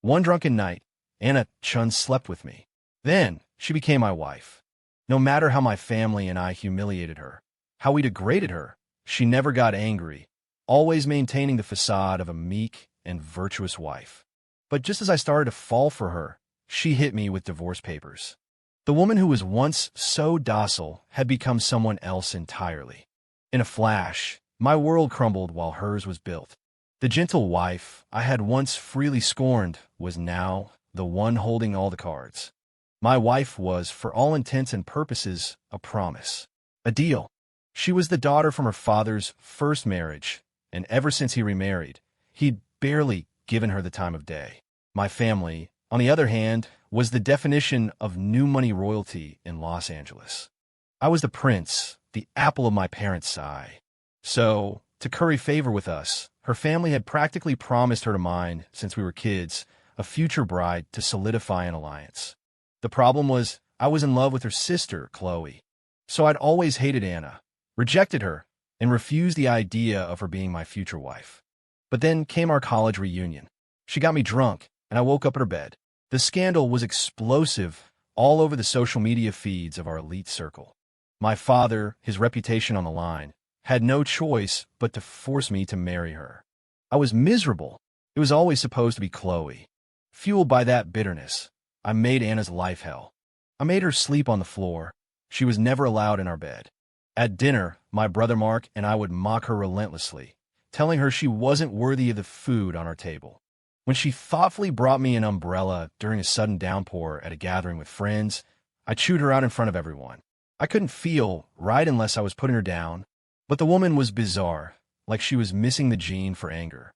One drunken night, Anna Chun slept with me. Then she became my wife. No matter how my family and I humiliated her, how we degraded her, she never got angry, always maintaining the facade of a meek and virtuous wife. But just as I started to fall for her, she hit me with divorce papers. The woman who was once so docile had become someone else entirely. In a flash, my world crumbled while hers was built. The gentle wife I had once freely scorned was now the one holding all the cards. My wife was, for all intents and purposes, a promise, a deal. She was the daughter from her father's first marriage, and ever since he remarried, he'd barely given her the time of day. My family, on the other hand, was the definition of new money royalty in Los Angeles. I was the prince, the apple of my parents' eye. So, to curry favor with us, her family had practically promised her to mine, since we were kids, a future bride to solidify an alliance. The problem was, I was in love with her sister, Chloe. So I'd always hated Anna, rejected her, and refused the idea of her being my future wife. But then came our college reunion. She got me drunk, and I woke up at her bed. The scandal was explosive all over the social media feeds of our elite circle. My father, his reputation on the line, had no choice but to force me to marry her. I was miserable. It was always supposed to be Chloe. Fueled by that bitterness, I made Anna's life hell. I made her sleep on the floor. She was never allowed in our bed. At dinner, my brother Mark and I would mock her relentlessly, telling her she wasn't worthy of the food on our table. When she thoughtfully brought me an umbrella during a sudden downpour at a gathering with friends, I chewed her out in front of everyone. I couldn't feel right unless I was putting her down, but the woman was bizarre, like she was missing the gene for anger.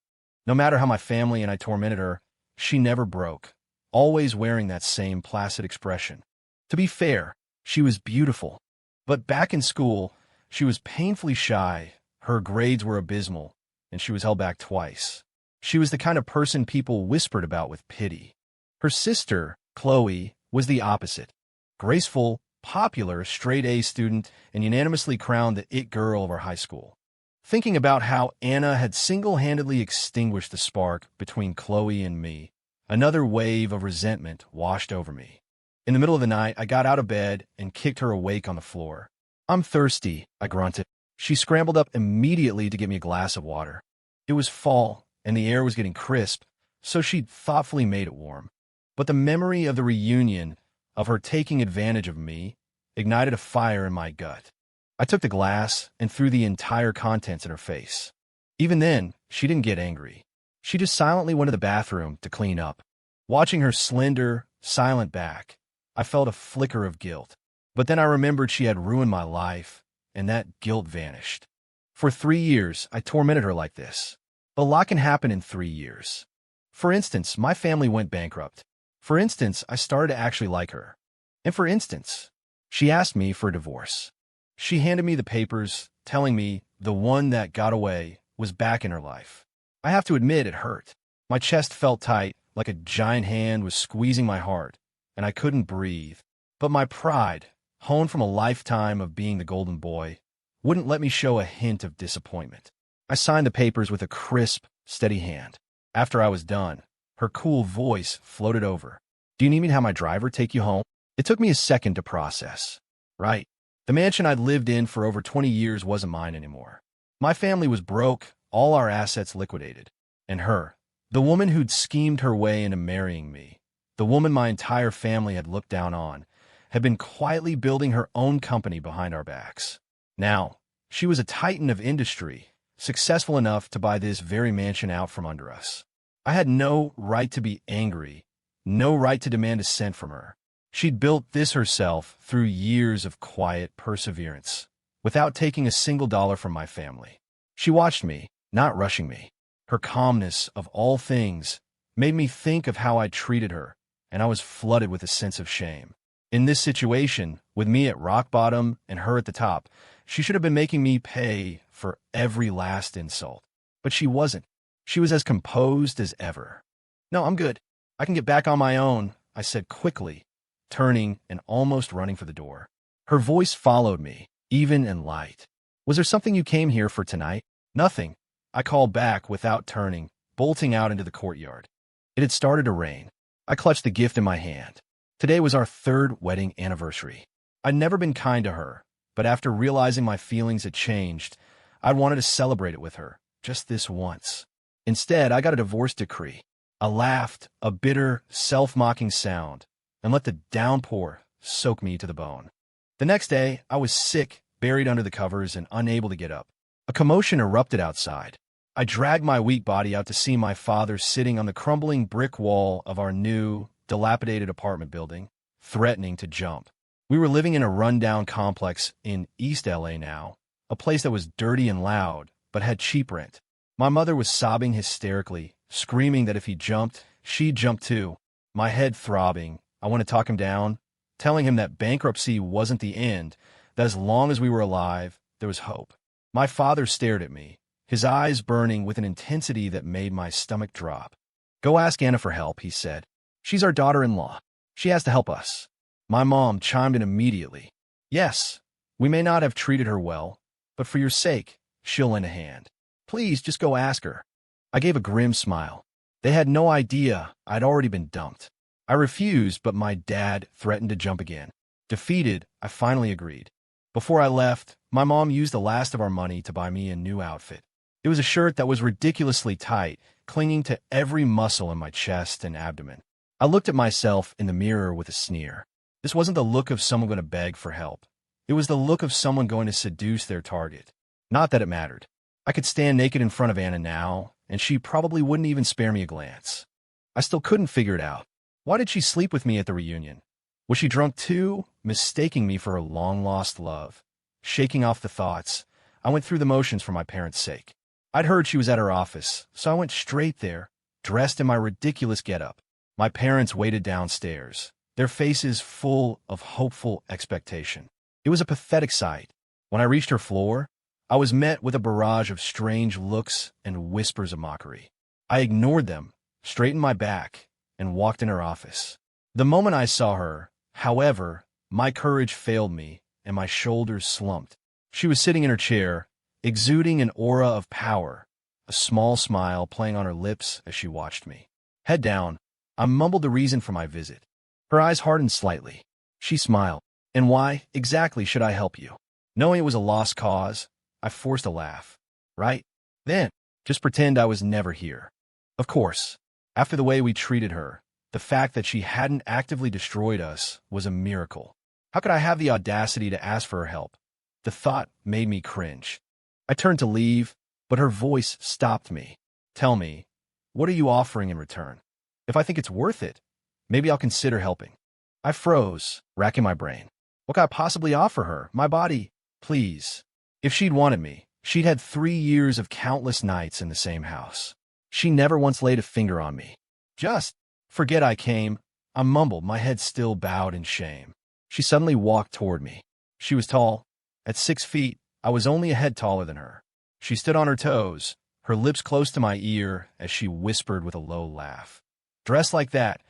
No matter how my family and I tormented her, she never broke, always wearing that same placid expression. To be fair, she was beautiful. But back in school, she was painfully shy, her grades were abysmal, and she was held back twice. She was the kind of person people whispered about with pity. Her sister, Chloe, was the opposite. Graceful, popular, straight-A student, and unanimously crowned the it girl of our high school. Thinking about how Anna had single-handedly extinguished the spark between Chloe and me, another wave of resentment washed over me. In the middle of the night, I got out of bed and kicked her awake on the floor. "I'm thirsty," I grunted. She scrambled up immediately to get me a glass of water. It was fall, and the air was getting crisp, so she'd thoughtfully made it warm. But the memory of the reunion, of her taking advantage of me, ignited a fire in my gut. I took the glass and threw the entire contents in her face. Even then, she didn't get angry. She just silently went to the bathroom to clean up. Watching her slender, silent back, I felt a flicker of guilt. But then I remembered she had ruined my life, and that guilt vanished. For 3 years, I tormented her like this. A lot can happen in 3 years. For instance, my family went bankrupt. For instance, I started to actually like her. And for instance, she asked me for a divorce. She handed me the papers, telling me the one that got away was back in her life. I have to admit it hurt. My chest felt tight, like a giant hand was squeezing my heart, and I couldn't breathe. But my pride, honed from a lifetime of being the golden boy, wouldn't let me show a hint of disappointment. I signed the papers with a crisp, steady hand. After I was done, her cool voice floated over. "Do you need me to have my driver take you home?" It took me a second to process. Right. The mansion I'd lived in for over 20 years wasn't mine anymore. My family was broke, all our assets liquidated. And her, the woman who'd schemed her way into marrying me, the woman my entire family had looked down on, had been quietly building her own company behind our backs. Now, she was a titan of industry, successful enough to buy this very mansion out from under us. I had no right to be angry, no right to demand a cent from her. She'd built this herself through years of quiet perseverance, without taking a single dollar from my family. She watched me, not rushing me. Her calmness, of all things, made me think of how I'd treated her, and I was flooded with a sense of shame. In this situation, with me at rock bottom and her at the top, she should have been making me pay for every last insult. But she wasn't. She was as composed as ever. "No, I'm good. I can get back on my own," I said quickly, turning and almost running for the door. Her voice followed me, even and light. "Was there something you came here for tonight?" "Nothing," I called back without turning, bolting out into the courtyard. It had started to rain. I clutched the gift in my hand. Today was our third wedding anniversary. I'd never been kind to her, but after realizing my feelings had changed, I wanted to celebrate it with her, just this once. Instead, I got a divorce decree. I laughed, a bitter, self-mocking sound, and let the downpour soak me to the bone. The next day, I was sick, buried under the covers, and unable to get up. A commotion erupted outside. I dragged my weak body out to see my father sitting on the crumbling brick wall of our new, dilapidated apartment building, threatening to jump. We were living in a rundown complex in East LA now, a place that was dirty and loud, but had cheap rent. My mother was sobbing hysterically, screaming that if he jumped, she'd jump too. My head throbbing, I wanted to talk him down, telling him that bankruptcy wasn't the end, that as long as we were alive, there was hope. My father stared at me, his eyes burning with an intensity that made my stomach drop. "Go ask Anna for help," he said. "She's our daughter-in-law. She has to help us." My mom chimed in immediately. "Yes, we may not have treated her well, but for your sake, she'll lend a hand. Please, just go ask her." I gave a grim smile. They had no idea I'd already been dumped. I refused, but my dad threatened to jump again. Defeated, I finally agreed. Before I left, my mom used the last of our money to buy me a new outfit. It was a shirt that was ridiculously tight, clinging to every muscle in my chest and abdomen. I looked at myself in the mirror with a sneer. This wasn't the look of someone going to beg for help. It was the look of someone going to seduce their target. Not that it mattered. I could stand naked in front of Anna now, and she probably wouldn't even spare me a glance. I still couldn't figure it out. Why did she sleep with me at the reunion? Was she drunk too, mistaking me for her long-lost love? Shaking off the thoughts, I went through the motions for my parents' sake. I'd heard she was at her office, so I went straight there, dressed in my ridiculous getup. My parents waited downstairs, their faces full of hopeful expectation. It was a pathetic sight. When I reached her floor, I was met with a barrage of strange looks and whispers of mockery. I ignored them, straightened my back, and walked in her office. The moment I saw her, however, my courage failed me and my shoulders slumped. She was sitting in her chair, exuding an aura of power, a small smile playing on her lips as she watched me. Head down, I mumbled the reason for my visit. Her eyes hardened slightly. She smiled. "And why exactly should I help you?" Knowing it was a lost cause, I forced a laugh. "Right? Then, just pretend I was never here." Of course, after the way we treated her, the fact that she hadn't actively destroyed us was a miracle. How could I have the audacity to ask for her help? The thought made me cringe. I turned to leave, but her voice stopped me. "Tell me, what are you offering in return? If I think it's worth it, maybe I'll consider helping." I froze, racking my brain. What could I possibly offer her? My body? Please. If she'd wanted me, she'd had 3 years of countless nights in the same house. She never once laid a finger on me. "Just forget I came," I mumbled, my head still bowed in shame. She suddenly walked toward me. She was tall. At 6 feet, I was only a head taller than her. She stood on her toes, her lips close to my ear as she whispered with a low laugh. "Dressed like that,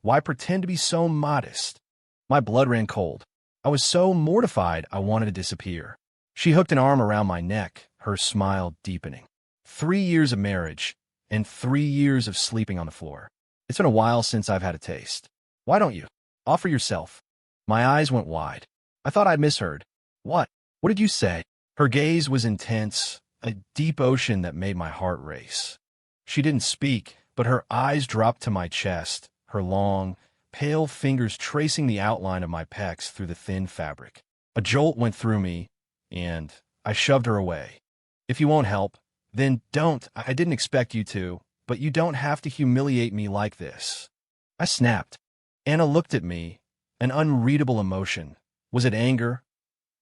why pretend to be so modest?" My blood ran cold. I was so mortified I wanted to disappear. She hooked an arm around my neck, her smile deepening. 3 years of marriage, and 3 years of sleeping on the floor. It's been a while since I've had a taste. Why don't you? Offer yourself. My eyes went wide. I thought I'd misheard. What? What did you say? Her gaze was intense, a deep ocean that made my heart race. She didn't speak, but her eyes dropped to my chest, her long, pale fingers tracing the outline of my pecs through the thin fabric. A jolt went through me, and I shoved her away. "If you won't help, then don't. I didn't expect you to, but you don't have to humiliate me like this." I snapped. Anna looked at me, an unreadable emotion. Was it anger?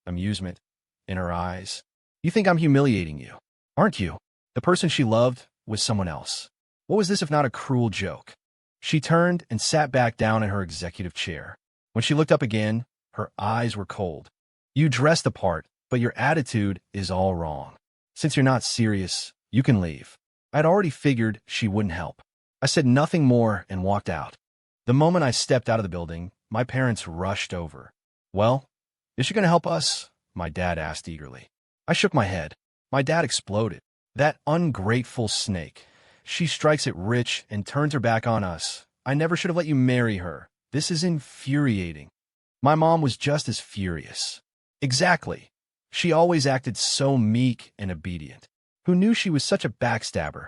Amusement? In her eyes? "You think I'm humiliating you, aren't you?" The person she loved was someone else. What was this if not a cruel joke? She turned and sat back down in her executive chair. When she looked up again, her eyes were cold. "You dress the part, but your attitude is all wrong. Since you're not serious, you can leave." I'd already figured she wouldn't help. I said nothing more and walked out. The moment I stepped out of the building, my parents rushed over. "Well, is she going to help us?" my dad asked eagerly. I shook my head. My dad exploded. "That ungrateful snake. She strikes it rich and turns her back on us. I never should have let you marry her. This is infuriating. My mom was just as furious. Exactly. She always acted so meek and obedient. Who knew she was such a backstabber?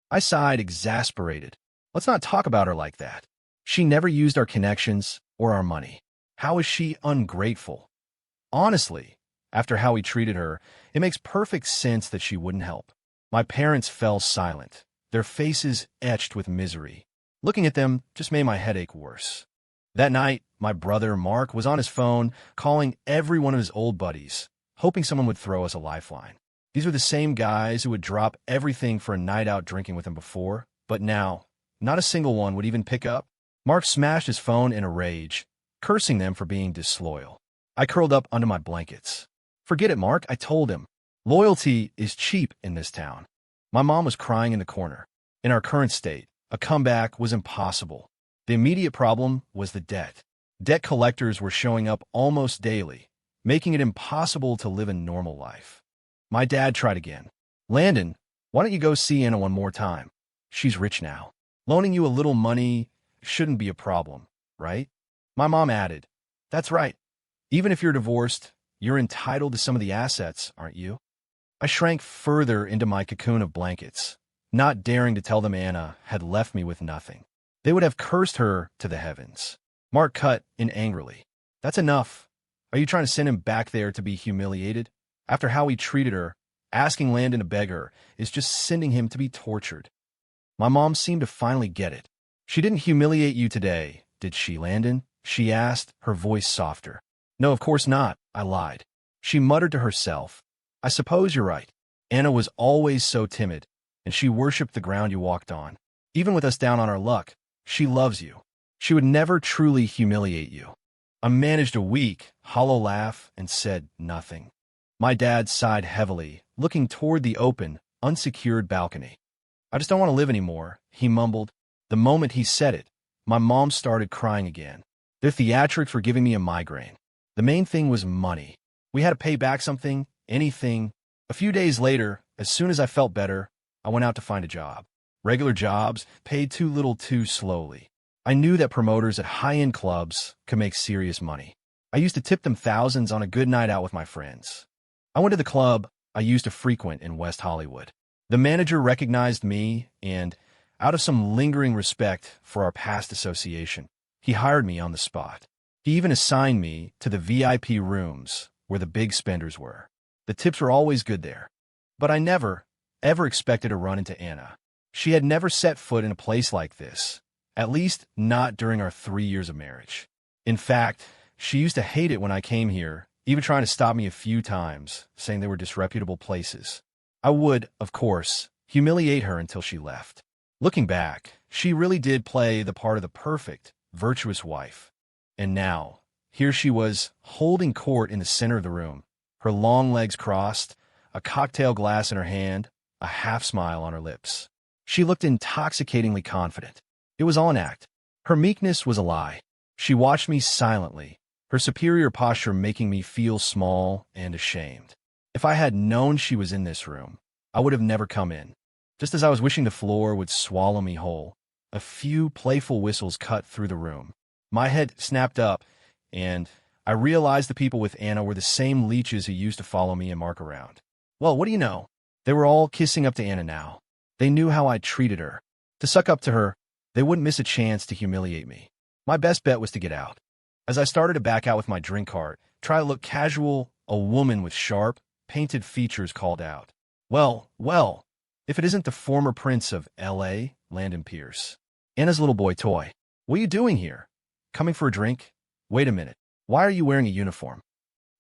I sighed, exasperated. Let's not talk about her like that. She never used our connections or our money. How is she ungrateful? Honestly, after how we treated her, it makes perfect sense that she wouldn't help. My parents fell silent, their faces etched with misery. Looking at them just made my headache worse. That night, my brother, Mark, was on his phone, calling every one of his old buddies, hoping someone would throw us a lifeline. These were the same guys who would drop everything for a night out drinking with him before, but now, not a single one would even pick up. Mark smashed his phone in a rage, cursing them for being disloyal. I curled up under my blankets. Forget it, Mark, I told him. Loyalty is cheap in this town. My mom was crying in the corner. In our current state, a comeback was impossible. The immediate problem was the debt. Debt collectors were showing up almost daily, making it impossible to live a normal life. My dad tried again. Landon, why don't you go see Anna one more time? She's rich now. Loaning you a little money shouldn't be a problem, right? My mom added, that's right. Even if you're divorced, you're entitled to some of the assets, aren't you? I shrank further into my cocoon of blankets, not daring to tell them Anna had left me with nothing. They would have cursed her to the heavens. Mark cut in angrily. That's enough. Are you trying to send him back there to be humiliated? After how he treated her, asking Landon to beg her is just sending him to be tortured. My mom seemed to finally get it. She didn't humiliate you today, did she, Landon? She asked, her voice softer. No, of course not, I lied. She muttered to herself. I suppose you're right. Anna was always so timid, and she worshipped the ground you walked on. Even with us down on our luck, she loves you. She would never truly humiliate you. I managed a weak, hollow laugh and said nothing. My dad sighed heavily, looking toward the open, unsecured balcony. I just don't want to live anymore, he mumbled. The moment he said it, my mom started crying again. Their theatrics were giving me a migraine. The main thing was money. We had to pay back something, anything. A few days later, as soon as I felt better, I went out to find a job. Regular jobs paid too little too slowly. I knew that promoters at high-end clubs could make serious money. I used to tip them thousands on a good night out with my friends. I went to the club I used to frequent in West Hollywood. The manager recognized me and, out of some lingering respect for our past association, he hired me on the spot. He even assigned me to the VIP rooms where the big spenders were. The tips were always good there. But I never, ever expected to run into Anna. She had never set foot in a place like this, at least not during our 3 years of marriage. In fact, she used to hate it when I came here, even trying to stop me a few times, saying they were disreputable places. I would, of course, humiliate her until she left. Looking back, she really did play the part of the perfect, virtuous wife. And now, here she was, holding court in the center of the room, her long legs crossed, a cocktail glass in her hand, a half-smile on her lips. She looked intoxicatingly confident. It was all an act. Her meekness was a lie. She watched me silently, her superior posture making me feel small and ashamed. If I had known she was in this room, I would have never come in. Just as I was wishing the floor would swallow me whole, a few playful whistles cut through the room. My head snapped up, and I realized the people with Anna were the same leeches who used to follow me and Mark around. Well, what do you know? They were all kissing up to Anna now. They knew how I treated her. To suck up to her, they wouldn't miss a chance to humiliate me. My best bet was to get out. As I started to back out with my drink cart, try to look casual, a woman with sharp, painted features called out. Well, if it isn't the former prince of L.A., Landon Pierce. Anna's little boy toy. What are you doing here? Coming for a drink? Wait a minute. Why are you wearing a uniform?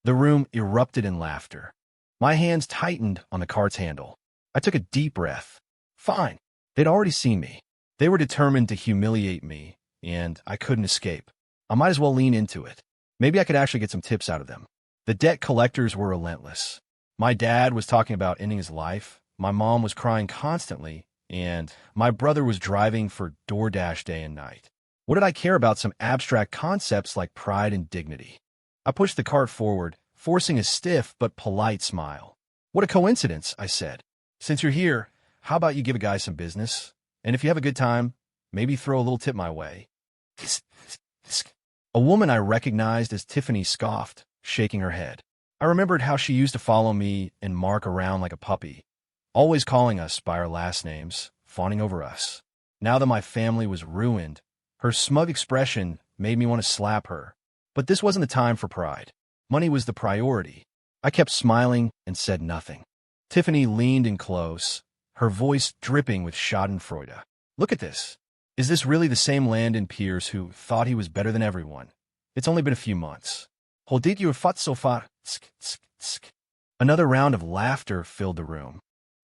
The room erupted in laughter. My hands tightened on the cart's handle. I took a deep breath. Fine. They'd already seen me. They were determined to humiliate me, and I couldn't escape. I might as well lean into it. Maybe I could actually get some tips out of them. The debt collectors were relentless. My dad was talking about ending his life. My mom was crying constantly, and my brother was driving for DoorDash day and night. What did I care about some abstract concepts like pride and dignity? I pushed the cart forward, forcing a stiff but polite smile. What a coincidence, I said. Since you're here, how about you give a guy some business? And if you have a good time, maybe throw a little tip my way. A woman I recognized as Tiffany scoffed, shaking her head. I remembered how she used to follow me and Mark around like a puppy, always calling us by our last names, fawning over us. Now that my family was ruined, her smug expression made me want to slap her. But this wasn't the time for pride. Money was the priority. I kept smiling and said nothing. Tiffany leaned in close, her voice dripping with schadenfreude. Look at this. Is this really the same Landon Pierce who thought he was better than everyone? It's only been a few months. Holdit your foot so far. Another round of laughter filled the room.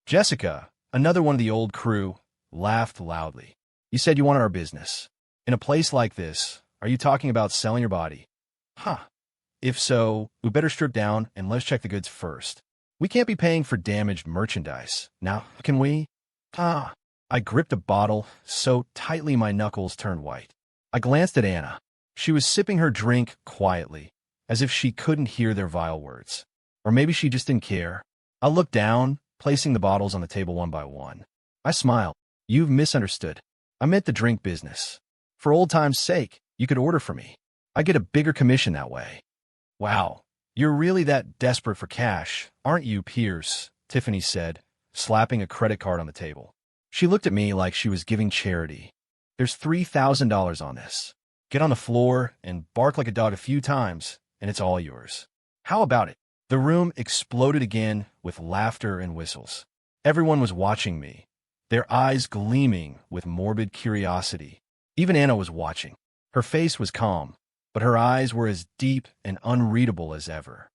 Jessica, another one of the old crew, laughed loudly. You said you wanted our business. In a place like this, are you talking about selling your body? Huh. If so, we better strip down and let's check the goods first. We can't be paying for damaged merchandise. Now, can we? I gripped a bottle so tightly my knuckles turned white. I glanced at Anna. She was sipping her drink quietly, as if she couldn't hear their vile words. Or maybe she just didn't care. I looked down, placing the bottles on the table one by one. I smiled. You've misunderstood. I meant the drink business. For old time's sake, you could order for me. I get a bigger commission that way. Wow, you're really that desperate for cash, aren't you, Pierce? Tiffany said, slapping a credit card on the table. She looked at me like she was giving charity. There's $3,000 on this. Get on the floor and bark like a dog a few times, and it's all yours. How about it? The room exploded again with laughter and whistles. Everyone was watching me, their eyes gleaming with morbid curiosity. Even Anna was watching. Her face was calm, but her eyes were as deep and unreadable as ever.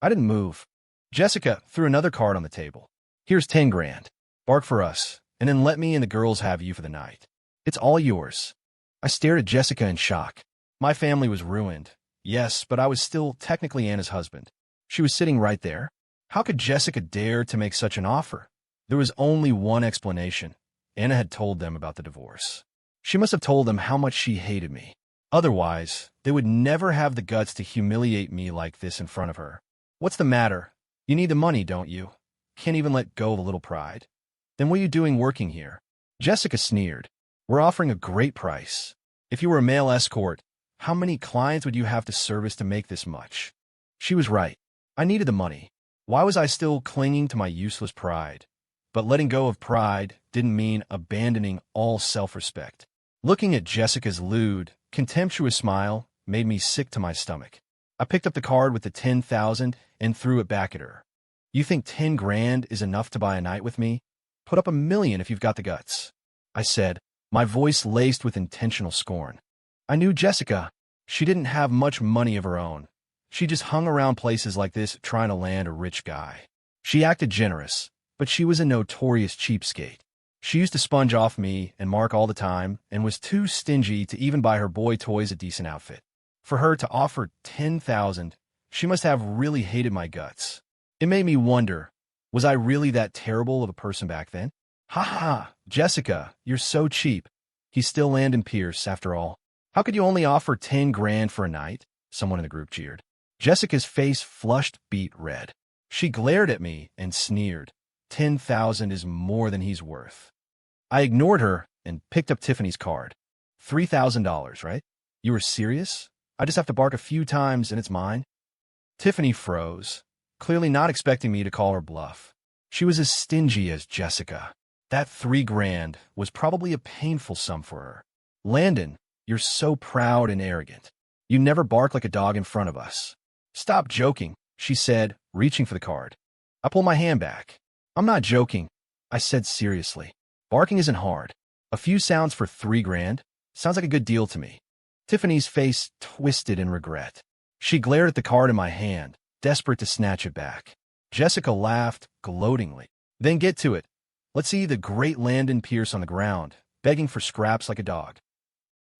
I didn't move. Jessica threw another card on the table. Here's 10 grand. Bark for us, and then let me and the girls have you for the night. It's all yours. I stared at Jessica in shock. My family was ruined. Yes, but I was still technically Anna's husband. She was sitting right there. How could Jessica dare to make such an offer? There was only one explanation. Anna had told them about the divorce. She must have told them how much she hated me. Otherwise, they would never have the guts to humiliate me like this in front of her. What's the matter? You need the money, don't you? Can't even let go of a little pride? Then what are you doing working here? Jessica sneered. We're offering a great price. If you were a male escort, how many clients would you have to service to make this much? She was right. I needed the money. Why was I still clinging to my useless pride? But letting go of pride didn't mean abandoning all self-respect. Looking at Jessica's lewd, contemptuous smile made me sick to my stomach. I picked up the card with the 10,000 and threw it back at her. You think 10 grand is enough to buy a night with me? Put up $1 million if you've got the guts, I said, my voice laced with intentional scorn. I knew Jessica. She didn't have much money of her own. She just hung around places like this trying to land a rich guy. She acted generous, but she was a notorious cheapskate. She used to sponge off me and Mark all the time and was too stingy to even buy her boy toys a decent outfit. For her to offer 10,000, she must have really hated my guts. It made me wonder, was I really that terrible of a person back then? Ha ha, Jessica, you're so cheap. He's still Landon Pierce, after all. How could you only offer 10 grand for a night? Someone in the group jeered. Jessica's face flushed beet red. She glared at me and sneered. 10,000 is more than he's worth. I ignored her and picked up Tiffany's card. $3,000, right? You were serious? I just have to bark a few times and it's mine? Tiffany froze, clearly not expecting me to call her bluff. She was as stingy as Jessica. That 3 grand was probably a painful sum for her. Landon, you're so proud and arrogant. You never bark like a dog in front of us. Stop joking, she said, reaching for the card. I pulled my hand back. I'm not joking, I said seriously. Barking isn't hard. A few sounds for 3 grand? Sounds like a good deal to me. Tiffany's face twisted in regret. She glared at the card in my hand, desperate to snatch it back. Jessica laughed gloatingly. Then get to it. Let's see the great Landon Pierce on the ground, begging for scraps like a dog.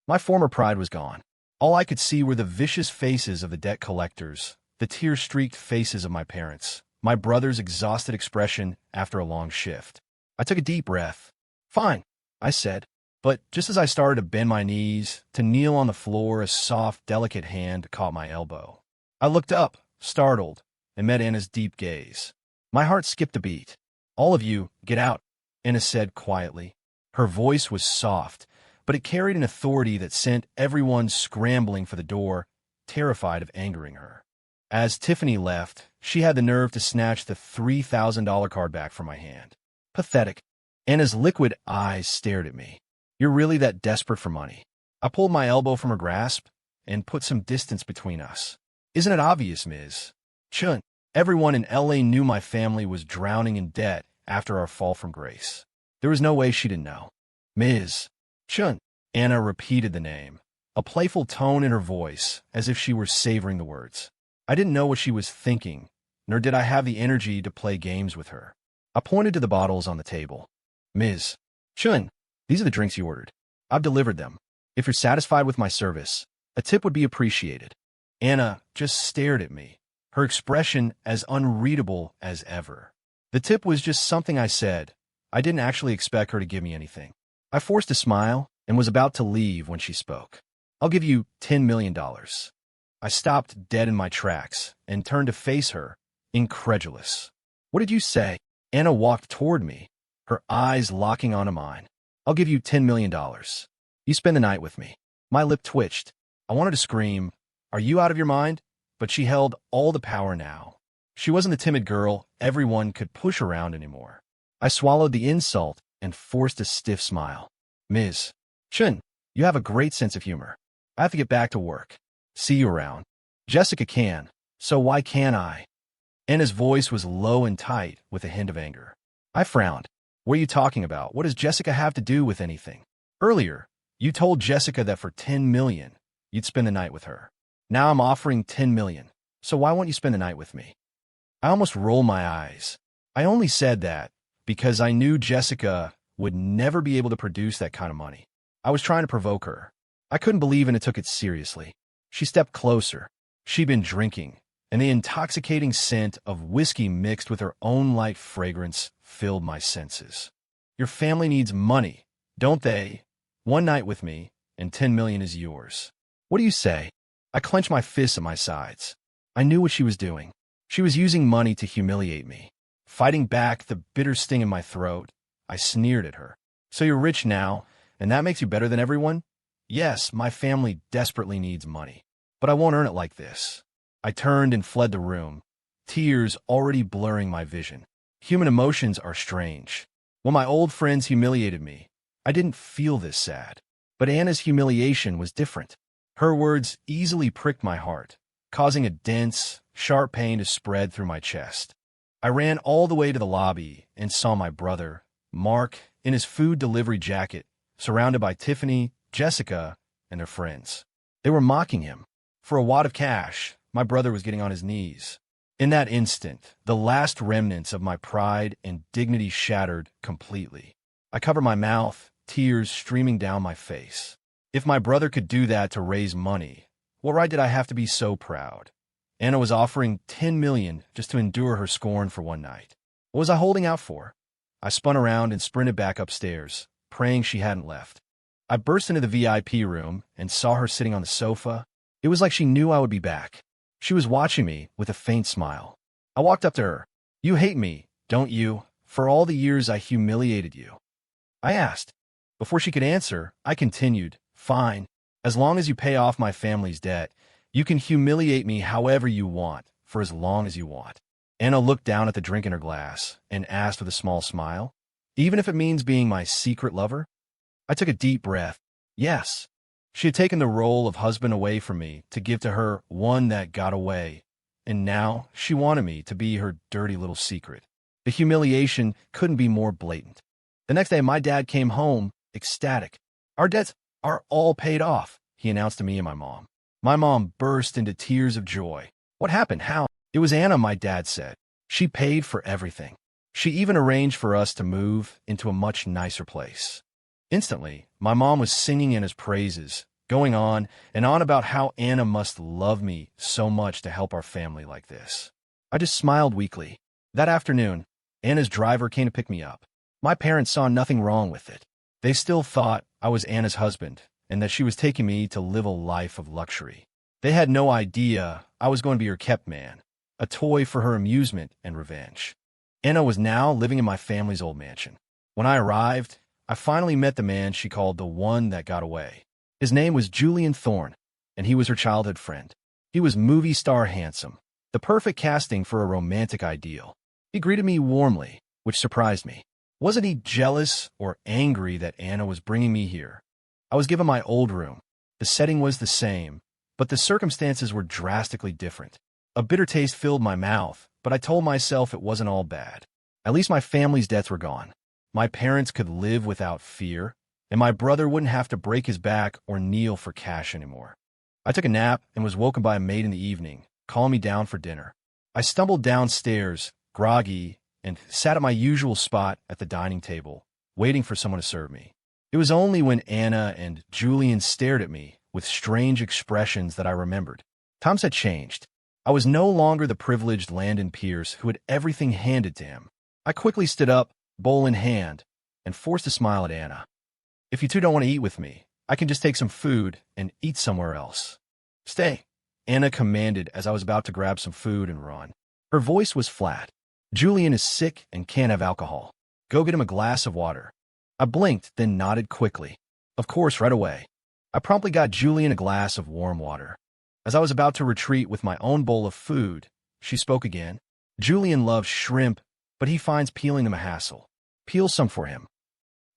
My former pride was gone. All I could see were the vicious faces of the debt collectors, the tear-streaked faces of my parents, my brother's exhausted expression after a long shift. I took a deep breath. Fine, I said, but just as I started to bend my knees, to kneel on the floor, a soft, delicate hand caught my elbow. I looked up, startled, and met Anna's deep gaze. My heart skipped a beat. All of you, get out, Anna said quietly. Her voice was soft, but it carried an authority that sent everyone scrambling for the door, terrified of angering her. As Tiffany left, she had the nerve to snatch the $3,000 card back from my hand. Pathetic. Anna's liquid eyes stared at me. You're really that desperate for money? I pulled my elbow from her grasp and put some distance between us. Isn't it obvious, Ms. Chun? Everyone in LA knew my family was drowning in debt after our fall from grace. There was no way she didn't know. Ms. Chun. Anna repeated the name, a playful tone in her voice, as if she were savoring the words. I didn't know what she was thinking, nor did I have the energy to play games with her. I pointed to the bottles on the table. Ms. Chun, these are the drinks you ordered. I've delivered them. If you're satisfied with my service, a tip would be appreciated. Anna just stared at me, her expression as unreadable as ever. The tip was just something I said. I didn't actually expect her to give me anything. I forced a smile and was about to leave when she spoke. I'll give you $10 million. I stopped dead in my tracks and turned to face her, incredulous. What did you say? Anna walked toward me, her eyes locking onto mine. I'll give you $10 million. You spend the night with me. My lip twitched. I wanted to scream, are you out of your mind? But she held all the power now. She wasn't the timid girl everyone could push around anymore. I swallowed the insult and forced a stiff smile. Ms. Chun, you have a great sense of humor. I have to get back to work. See you around. Jessica can, so why can't I? Anna's voice was low and tight with a hint of anger. I frowned. What are you talking about? What does Jessica have to do with anything? Earlier, you told Jessica that for $10 million, you'd spend the night with her. Now I'm offering $10 million, so why won't you spend the night with me? I almost rolled my eyes. I only said that because I knew Jessica would never be able to produce that kind of money. I was trying to provoke her. I couldn't believe it took it seriously. She stepped closer. She'd been drinking, and the intoxicating scent of whiskey mixed with her own light fragrance filled my senses. Your family needs money, don't they? One night with me, and $10 million is yours. What do you say? I clenched my fists at my sides. I knew what she was doing. She was using money to humiliate me. Fighting back the bitter sting in my throat, I sneered at her. So you're rich now, and that makes you better than everyone? Yes, my family desperately needs money, but I won't earn it like this. I turned and fled the room, tears already blurring my vision. Human emotions are strange. When my old friends humiliated me, I didn't feel this sad. But Anna's humiliation was different. Her words easily pricked my heart, causing a dense, sharp pain to spread through my chest. I ran all the way to the lobby and saw my brother, Mark, in his food delivery jacket, surrounded by Tiffany, Jessica, and their friends. They were mocking him. For a wad of cash, my brother was getting on his knees. In that instant, the last remnants of my pride and dignity shattered completely. I covered my mouth, tears streaming down my face. If my brother could do that to raise money, what right did I have to be so proud? Anna was offering $10 million just to endure her scorn for one night. What was I holding out for? I spun around and sprinted back upstairs, praying she hadn't left. I burst into the VIP room and saw her sitting on the sofa. It was like she knew I would be back. She was watching me with a faint smile. I walked up to her. You hate me, don't you, for all the years I humiliated you? I asked. Before she could answer, I continued, fine. As long as you pay off my family's debt, you can humiliate me however you want, for as long as you want. Anna looked down at the drink in her glass and asked with a small smile, even if it means being my secret lover? I took a deep breath. Yes. She had taken the role of husband away from me to give to her one that got away, and now she wanted me to be her dirty little secret. The humiliation couldn't be more blatant. The next day, my dad came home, ecstatic. Our debts are all paid off, he announced to me and my mom. My mom burst into tears of joy. What happened? How? It was Anna, my dad said. She paid for everything. She even arranged for us to move into a much nicer place. Instantly, my mom was singing Anna's praises, going on and on about how Anna must love me so much to help our family like this. I just smiled weakly. That afternoon, Anna's driver came to pick me up. My parents saw nothing wrong with it. They still thought I was Anna's husband and that she was taking me to live a life of luxury. They had no idea I was going to be her kept man, a toy for her amusement and revenge. Anna was now living in my family's old mansion. When I arrived, I finally met the man she called the one that got away. His name was Julian Thorne, and he was her childhood friend. He was movie star handsome, the perfect casting for a romantic ideal. He greeted me warmly, which surprised me. Wasn't he jealous or angry that Anna was bringing me here? I was given my old room. The setting was the same, but the circumstances were drastically different. A bitter taste filled my mouth, but I told myself it wasn't all bad. At least my family's debts were gone. My parents could live without fear, and my brother wouldn't have to break his back or kneel for cash anymore. I took a nap and was woken by a maid in the evening, calling me down for dinner. I stumbled downstairs, groggy, and sat at my usual spot at the dining table, waiting for someone to serve me. It was only when Anna and Julian stared at me with strange expressions that I remembered. Times had changed. I was no longer the privileged Landon Pierce who had everything handed to him. I quickly stood up, bowl in hand, and forced a smile at Anna. "If you two don't want to eat with me, I can just take some food and eat somewhere else." "Stay," Anna commanded as I was about to grab some food and run. Her voice was flat. "Julian is sick and can't have alcohol. Go get him a glass of water." I blinked, then nodded quickly. "Of course, right away." I promptly got Julian a glass of warm water. As I was about to retreat with my own bowl of food, she spoke again. "Julian loves shrimp, but he finds peeling them a hassle. Peel some for him."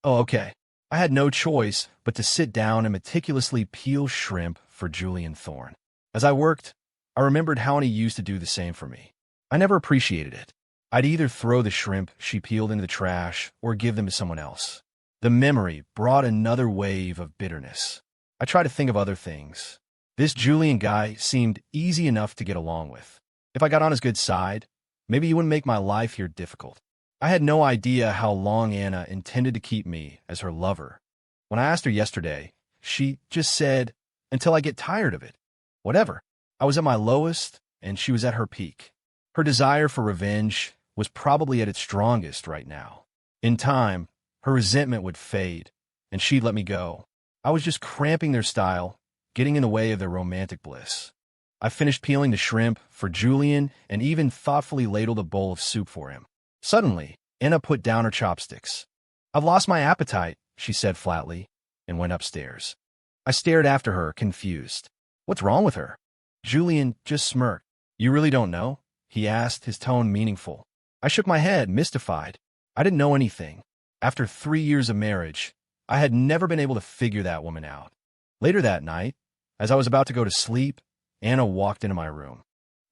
"Oh, okay." I had no choice but to sit down and meticulously peel shrimp for Julian Thorne. As I worked, I remembered how he used to do the same for me. I never appreciated it. I'd either throw the shrimp she peeled into the trash or give them to someone else. The memory brought another wave of bitterness. I tried to think of other things. This Julian guy seemed easy enough to get along with. If I got on his good side, maybe he wouldn't make my life here difficult. I had no idea how long Anna intended to keep me as her lover. When I asked her yesterday, she just said, "Until I get tired of it." Whatever. I was at my lowest, and she was at her peak. Her desire for revenge was probably at its strongest right now. In time, her resentment would fade, and she'd let me go. I was just cramping their style, getting in the way of their romantic bliss. I finished peeling the shrimp for Julian and even thoughtfully ladled a bowl of soup for him. Suddenly, Anna put down her chopsticks. "I've lost my appetite," she said flatly, and went upstairs. I stared after her, confused. What's wrong with her? Julian just smirked. "You really don't know?" he asked, his tone meaningful. I shook my head, mystified. I didn't know anything. After 3 years of marriage, I had never been able to figure that woman out. Later that night, as I was about to go to sleep, Anna walked into my room.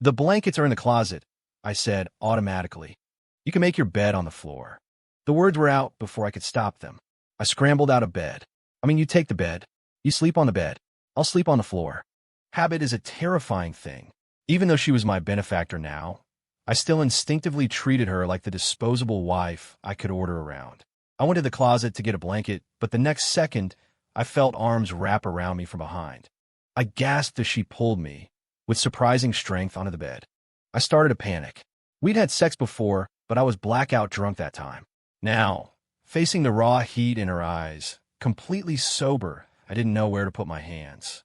"The blankets are in the closet," I said automatically. "You can make your bed on the floor." The words were out before I could stop them. I scrambled out of bed. You take the bed. You sleep on the bed. I'll sleep on the floor." Habit is a terrifying thing. Even though she was my benefactor now, I still instinctively treated her like the disposable wife I could order around. I went to the closet to get a blanket, but the next second, I felt arms wrap around me from behind. I gasped as she pulled me, with surprising strength, onto the bed. I started to panic. We'd had sex before, but I was blackout drunk that time. Now, facing the raw heat in her eyes, completely sober, I didn't know where to put my hands.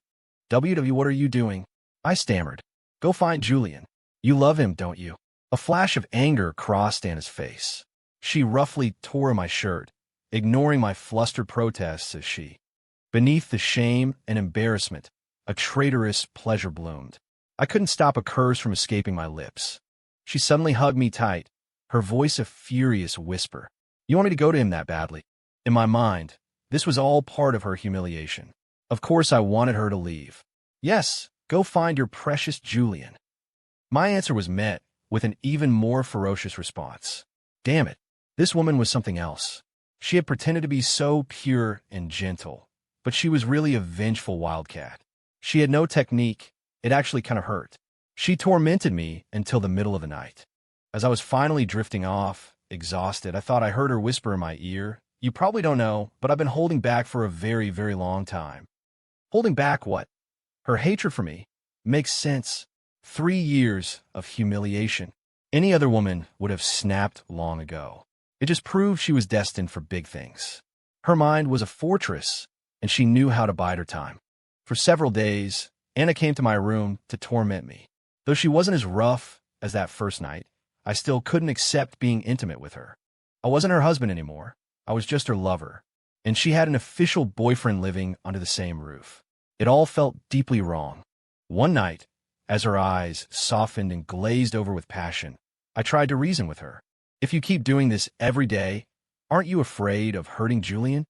What are you doing?" I stammered. "Go find Julian. You love him, don't you?" A flash of anger crossed Anna's face. She roughly tore my shirt, ignoring my flustered protests as beneath the shame and embarrassment, a traitorous pleasure bloomed. I couldn't stop a curse from escaping my lips. She suddenly hugged me tight, her voice a furious whisper. "You want me to go to him that badly?" In my mind, this was all part of her humiliation. Of course I wanted her to leave. "Yes, go find your precious Julian." My answer was met with an even more ferocious response. Damn it, this woman was something else. She had pretended to be so pure and gentle, but she was really a vengeful wildcat. She had no technique. It actually kind of hurt. She tormented me until the middle of the night. As I was finally drifting off, exhausted, I thought I heard her whisper in my ear, "You probably don't know, but I've been holding back for a very, very long time." Holding back what? Her hatred for me. Makes sense. 3 years of humiliation. Any other woman would have snapped long ago. It just proved she was destined for big things. Her mind was a fortress, and she knew how to bide her time. For several days, Anna came to my room to torment me. Though she wasn't as rough as that first night, I still couldn't accept being intimate with her. I wasn't her husband anymore. I was just her lover. and she had an official boyfriend living under the same roof. It all felt deeply wrong. One night, as her eyes softened and glazed over with passion, I tried to reason with her. If you keep doing this every day, aren't you afraid of hurting Julian?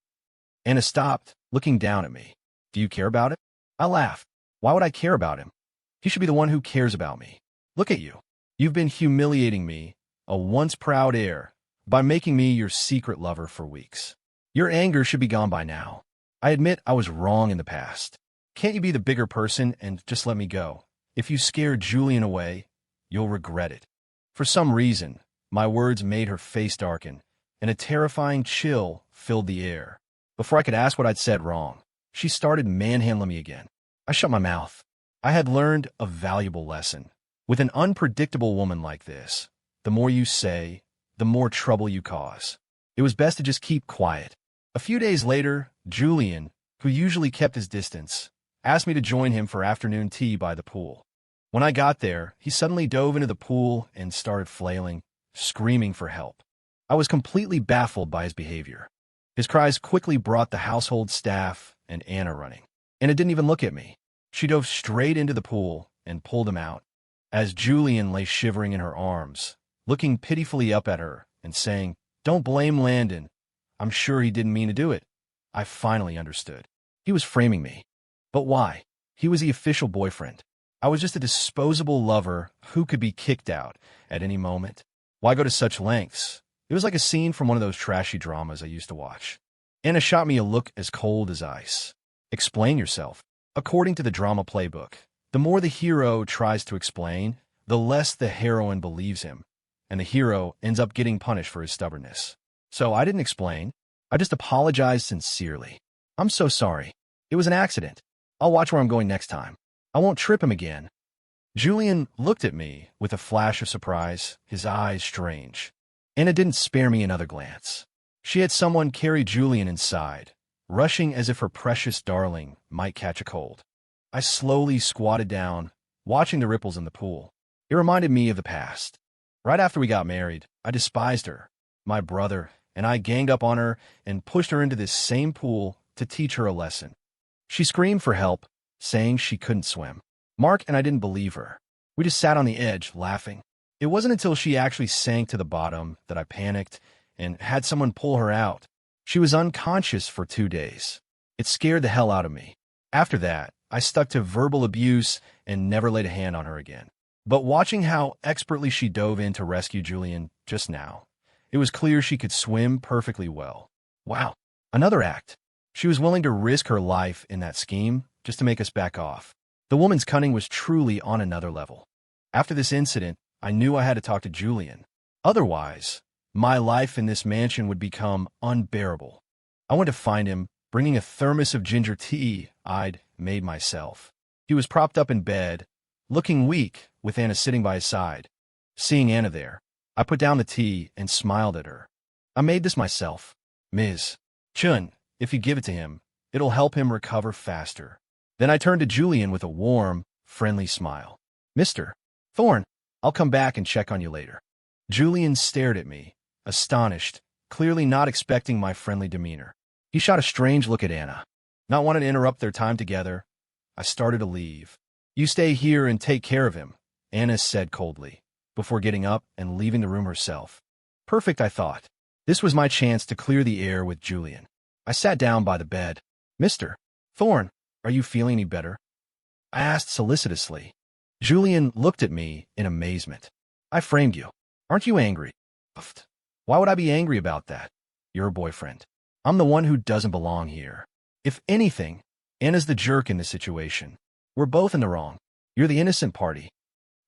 Anna stopped, looking down at me. Do you care about it? I laughed. Why would I care about him? He should be the one who cares about me. Look at you. You've been humiliating me, a once proud heir, by making me your secret lover for weeks. Your anger should be gone by now. I admit I was wrong in the past. Can't you be the bigger person and just let me go? If you scare Julian away, you'll regret it. For some reason, my words made her face darken, and a terrifying chill filled the air. Before I could ask what I'd said wrong, she started manhandling me again. I shut my mouth. I had learned a valuable lesson. With an unpredictable woman like this, the more you say, the more trouble you cause. It was best to just keep quiet. A few days later, Julian, who usually kept his distance, asked me to join him for afternoon tea by the pool. When I got there, he suddenly dove into the pool and started flailing, screaming for help. I was completely baffled by his behavior. His cries quickly brought the household staff and Anna running. Anna didn't even look at me. She dove straight into the pool and pulled him out. As Julian lay shivering in her arms, looking pitifully up at her and saying, "Don't blame Landon. I'm sure he didn't mean to do it." I finally understood. He was framing me. But why? He was the official boyfriend. I was just a disposable lover who could be kicked out at any moment. Why go to such lengths? It was like a scene from one of those trashy dramas I used to watch. Anna shot me a look as cold as ice. Explain yourself. According to the drama playbook, the more the hero tries to explain, the less the heroine believes him, and the hero ends up getting punished for his stubbornness. So I didn't explain. I just apologized sincerely. "I'm so sorry. It was an accident. I'll watch where I'm going next time. I won't trip him again." Julian looked at me with a flash of surprise, his eyes strange. Anna didn't spare me another glance. She had someone carry Julian inside, rushing as if her precious darling might catch a cold. I slowly squatted down, watching the ripples in the pool. It reminded me of the past. Right after we got married, I despised her. My brother and I ganged up on her and pushed her into this same pool to teach her a lesson. She screamed for help, saying she couldn't swim. Mark and I didn't believe her. We just sat on the edge, laughing. It wasn't until she actually sank to the bottom that I panicked and had someone pull her out. She was unconscious for 2 days. It scared the hell out of me. After that, I stuck to verbal abuse and never laid a hand on her again. But watching how expertly she dove in to rescue Julian just now, it was clear she could swim perfectly well. Wow, another act. She was willing to risk her life in that scheme just to make us back off. The woman's cunning was truly on another level. After this incident, I knew I had to talk to Julian. Otherwise, my life in this mansion would become unbearable. I went to find him, bringing a thermos of ginger tea I'd made myself. He was propped up in bed, looking weak, with Anna sitting by his side. Seeing Anna there, I put down the tea and smiled at her. "I made this myself, Ms. Chun. If you give it to him, it'll help him recover faster." Then I turned to Julian with a warm, friendly smile. "Mr. Thorne, I'll come back and check on you later." Julian stared at me, astonished, clearly not expecting my friendly demeanor. He shot a strange look at Anna. Not wanting to interrupt their time together, I started to leave. "You stay here and take care of him," Anna said coldly, before getting up and leaving the room herself. Perfect, I thought. This was my chance to clear the air with Julian. I sat down by the bed. "Mr. Thorne, are you feeling any better?" I asked solicitously. Julian looked at me in amazement. "I framed you. Aren't you angry?" "Puffed. Why would I be angry about that? You're a boyfriend. I'm the one who doesn't belong here. If anything, Anna's the jerk in this situation. We're both in the wrong. You're the innocent party."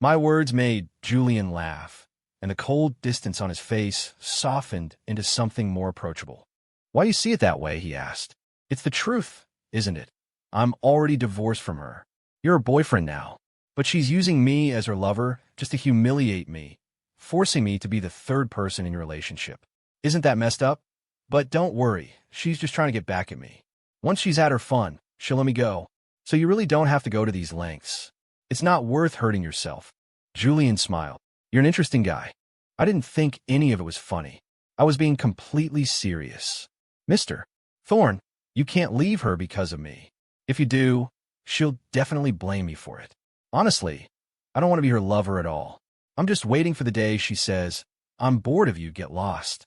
My words made Julian laugh, and the cold distance on his face softened into something more approachable. "Why do you see it that way?" he asked. "It's the truth, isn't it? I'm already divorced from her. You're her boyfriend now, but she's using me as her lover just to humiliate me, forcing me to be the third person in your relationship. Isn't that messed up? But don't worry, she's just trying to get back at me. Once she's had her fun, she'll let me go. So you really don't have to go to these lengths. It's not worth hurting yourself." Julian smiled. "You're an interesting guy." I didn't think any of it was funny. I was being completely serious. "Mr. Thorn, you can't leave her because of me. If you do, she'll definitely blame me for it. Honestly, I don't want to be her lover at all. I'm just waiting for the day she says, I'm bored of you, get lost.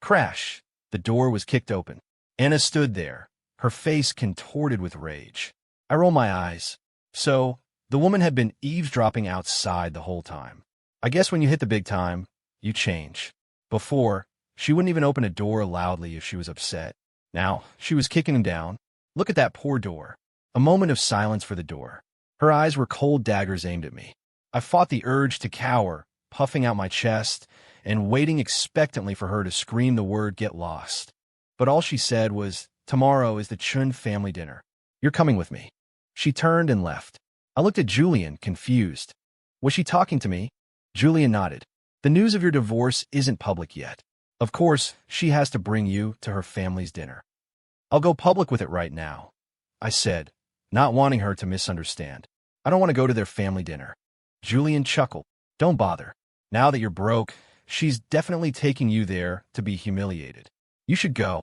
Crash. The door was kicked open. Anna stood there, her face contorted with rage. I rolled my eyes. So, the woman had been eavesdropping outside the whole time. I guess when you hit the big time, you change. Before, she wouldn't even open a door loudly if she was upset. Now, she was kicking him down. Look at that poor door. A moment of silence for the door. Her eyes were cold daggers aimed at me. I fought the urge to cower, puffing out my chest, and waiting expectantly for her to scream the word get lost. But all she said was, tomorrow is the Chun family dinner. You're coming with me. She turned and left. I looked at Julian, confused. Was she talking to me? Julian nodded. The news of your divorce isn't public yet. Of course, she has to bring you to her family's dinner. I'll go public with it right now, I said, not wanting her to misunderstand. I don't want to go to their family dinner. Julian chuckled. Don't bother. Now that you're broke, she's definitely taking you there to be humiliated. You should go.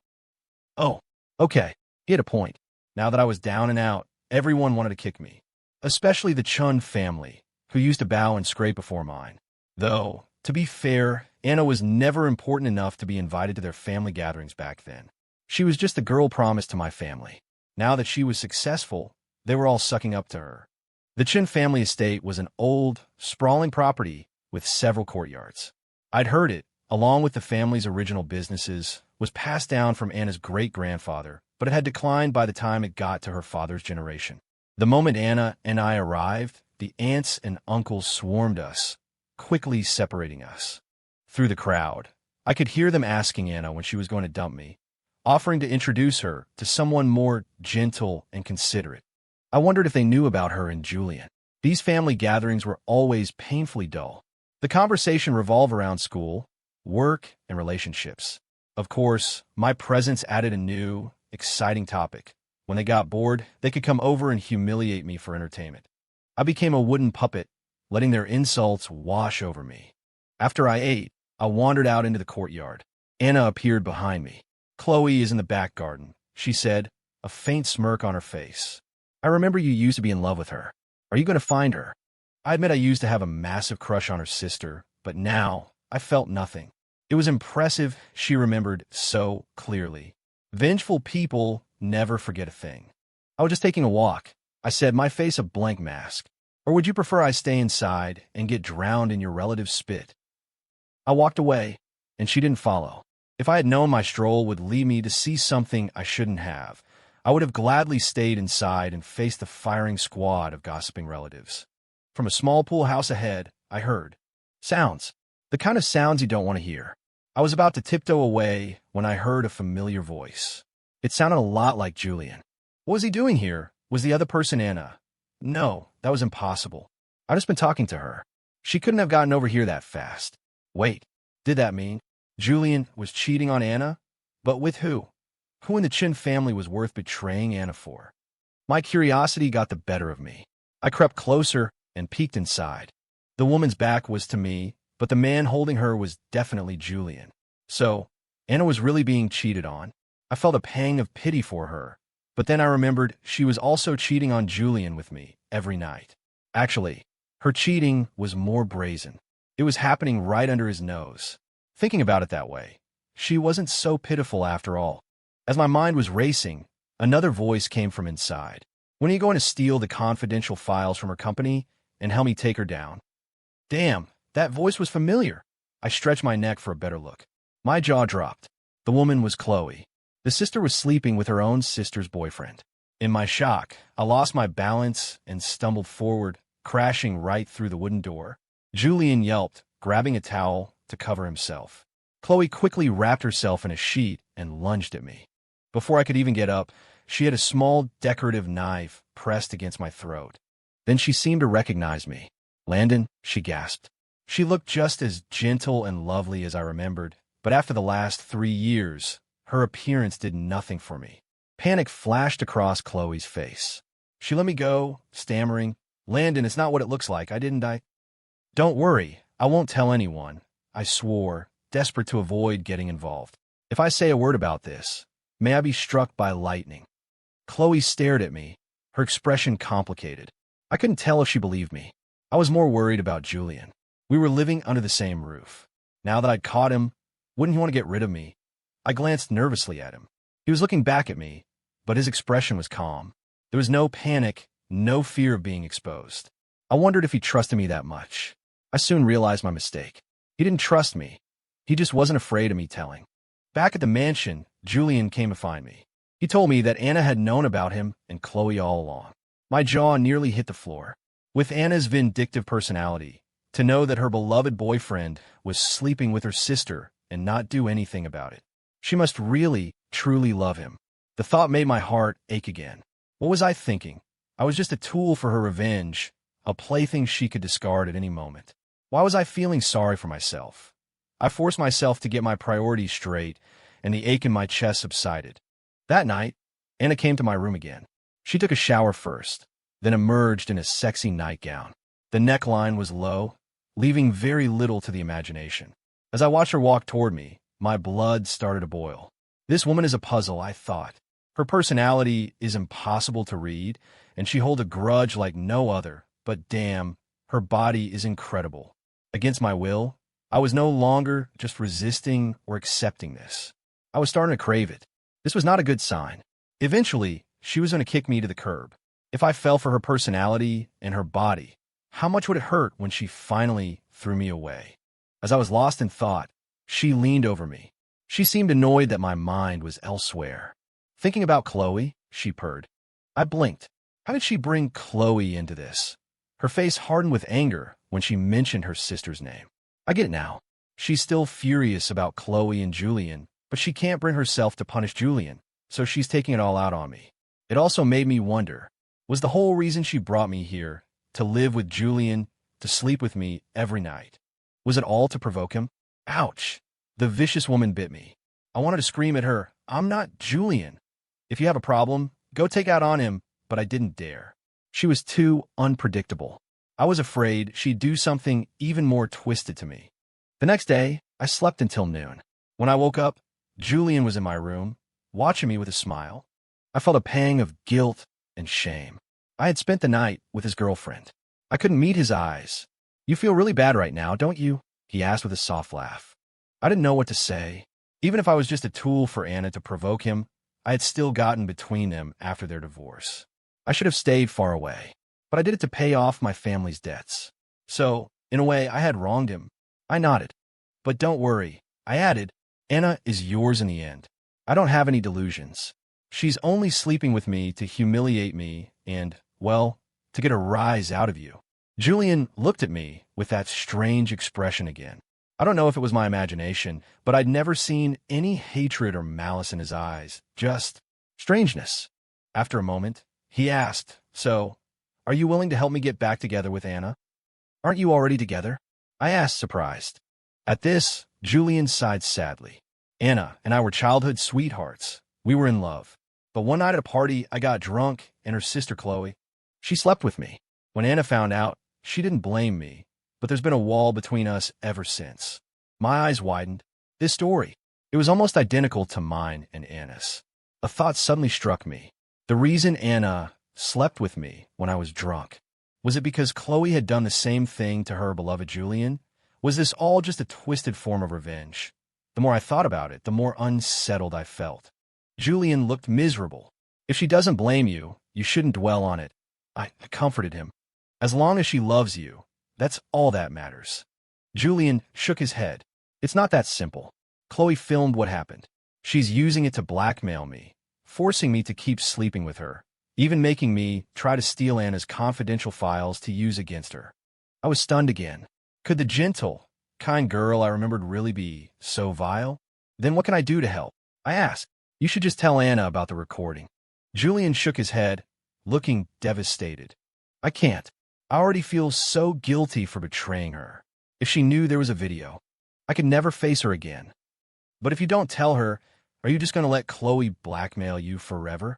Oh, okay. He had a point. Now that I was down and out, everyone wanted to kick me. Especially the Chun family, who used to bow and scrape before mine. Though, to be fair, Anna was never important enough to be invited to their family gatherings back then. She was just the girl promised to my family. Now that she was successful, they were all sucking up to her. The Chin family estate was an old, sprawling property with several courtyards. I'd heard it, along with the family's original businesses, was passed down from Anna's great-grandfather, but it had declined by the time it got to her father's generation. The moment Anna and I arrived, the aunts and uncles swarmed us, quickly separating us. Through the crowd, I could hear them asking Anna when she was going to dump me, offering to introduce her to someone more gentle and considerate. I wondered if they knew about her and Julian. These family gatherings were always painfully dull. The conversation revolved around school, work, and relationships. Of course, my presence added a new, exciting topic. When they got bored, they could come over and humiliate me for entertainment. I became a wooden puppet, letting their insults wash over me. After I ate, I wandered out into the courtyard. Anna appeared behind me. Chloe is in the back garden, she said, a faint smirk on her face. I remember you used to be in love with her. Are you going to find her? I admit I used to have a massive crush on her sister, but now I felt nothing. It was impressive she remembered so clearly. Vengeful people never forget a thing. I was just taking a walk, I said, my face a blank mask. Or would you prefer I stay inside and get drowned in your relative's spit? I walked away, and she didn't follow. If I had known my stroll would lead me to see something I shouldn't have, I would have gladly stayed inside and faced the firing squad of gossiping relatives. From a small pool house ahead, I heard sounds. The kind of sounds you don't want to hear. I was about to tiptoe away when I heard a familiar voice. It sounded a lot like Julian. What was he doing here? Was the other person Anna? No, that was impossible. I'd just been talking to her. She couldn't have gotten over here that fast. Wait, did that mean Julian was cheating on Anna? But with who? Who in the Chin family was worth betraying Anna for? My curiosity got the better of me. I crept closer and peeked inside. The woman's back was to me, but the man holding her was definitely Julian. So, Anna was really being cheated on. I felt a pang of pity for her, but then I remembered she was also cheating on Julian with me every night. Actually, her cheating was more brazen. It was happening right under his nose. Thinking about it that way, she wasn't so pitiful after all. As my mind was racing, another voice came from inside. When are you going to steal the confidential files from her company and help me take her down? Damn, that voice was familiar. I stretched my neck for a better look. My jaw dropped. The woman was Chloe. The sister was sleeping with her own sister's boyfriend. In my shock, I lost my balance and stumbled forward, crashing right through the wooden door. Julian yelped, grabbing a towel to cover himself. Chloe quickly wrapped herself in a sheet and lunged at me. Before I could even get up, she had a small decorative knife pressed against my throat. Then she seemed to recognize me. Landon, she gasped. She looked just as gentle and lovely as I remembered, but after the last 3 years, her appearance did nothing for me. Panic flashed across Chloe's face. She let me go, stammering, Landon, it's not what it looks like. I didn't. Don't worry, I won't tell anyone, I swore, desperate to avoid getting involved. If I say a word about this, May I be struck by lightning. Chloe stared at me, her expression complicated. I couldn't tell if she believed me. I was more worried about Julian. We were living under the same roof. Now that I'd caught him, wouldn't he want to get rid of me? I glanced nervously at him. He was looking back at me, but his expression was calm. There was no panic, no fear of being exposed. I wondered if he trusted me that much. I soon realized my mistake. He didn't trust me. He just wasn't afraid of me telling. Back at the mansion, Julian came to find me. He told me that Anna had known about him and Chloe all along. My jaw nearly hit the floor. With Anna's vindictive personality, to know that her beloved boyfriend was sleeping with her sister and not do anything about it. She must really, truly love him. The thought made my heart ache again. What was I thinking? I was just a tool for her revenge, a plaything she could discard at any moment. Why was I feeling sorry for myself? I forced myself to get my priorities straight, and the ache in my chest subsided. That night, Anna came to my room again. She took a shower first, then emerged in a sexy nightgown. The neckline was low, leaving very little to the imagination. As I watched her walk toward me, my blood started to boil. This woman is a puzzle, I thought. Her personality is impossible to read, and she holds a grudge like no other, but damn, her body is incredible. Against my will, I was no longer just resisting or accepting this. I was starting to crave it. This was not a good sign. Eventually, she was going to kick me to the curb. If I fell for her personality and her body, how much would it hurt when she finally threw me away? As I was lost in thought, she leaned over me. She seemed annoyed that my mind was elsewhere. Thinking about Chloe, she purred. I blinked. How did she bring Chloe into this? Her face hardened with anger when she mentioned her sister's name. I get it now. She's still furious about Chloe and Julian, but she can't bring herself to punish Julian, so she's taking it all out on me. It also made me wonder, was the whole reason she brought me here to live with Julian, to sleep with me every night? Was it all to provoke him? Ouch! The vicious woman bit me. I wanted to scream at her, I'm not Julian. If you have a problem, go take out on him, but I didn't dare. She was too unpredictable. I was afraid she'd do something even more twisted to me. The next day, I slept until noon. When I woke up, Julian was in my room, watching me with a smile. I felt a pang of guilt and shame. I had spent the night with his girlfriend. I couldn't meet his eyes. You feel really bad right now, don't you? He asked with a soft laugh. I didn't know what to say. Even if I was just a tool for Anna to provoke him, I had still gotten between them after their divorce. I should have stayed far away, but I did it to pay off my family's debts. So, in a way, I had wronged him. I nodded. But don't worry, I added, Anna is yours in the end. I don't have any delusions. She's only sleeping with me to humiliate me and, well, to get a rise out of you. Julian looked at me with that strange expression again. I don't know if it was my imagination, but I'd never seen any hatred or malice in his eyes, just strangeness. After a moment, he asked, So, are you willing to help me get back together with Anna? Aren't you already together? I asked, surprised. At this, Julian sighed sadly. Anna and I were childhood sweethearts. We were in love. But one night at a party, I got drunk, and her sister Chloe, she slept with me. When Anna found out, she didn't blame me, but there's been a wall between us ever since. My eyes widened. This story, it was almost identical to mine and Anna's. A thought suddenly struck me. The reason Anna slept with me when I was drunk, was it because Chloe had done the same thing to her beloved Julian? Was this all just a twisted form of revenge? The more I thought about it, the more unsettled I felt. Julian looked miserable. If she doesn't blame you, you shouldn't dwell on it. I comforted him. As long as she loves you, that's all that matters. Julian shook his head. It's not that simple. Chloe filmed what happened. She's using it to blackmail me, forcing me to keep sleeping with her, even making me try to steal Anna's confidential files to use against her. I was stunned again. Could the gentle, kind girl I remembered really be so vile? Then what can I do to help? I asked. You should just tell Anna about the recording. Julian shook his head, looking devastated. I can't. I already feel so guilty for betraying her. If she knew there was a video, I could never face her again. But if you don't tell her, are you just going to let Chloe blackmail you forever?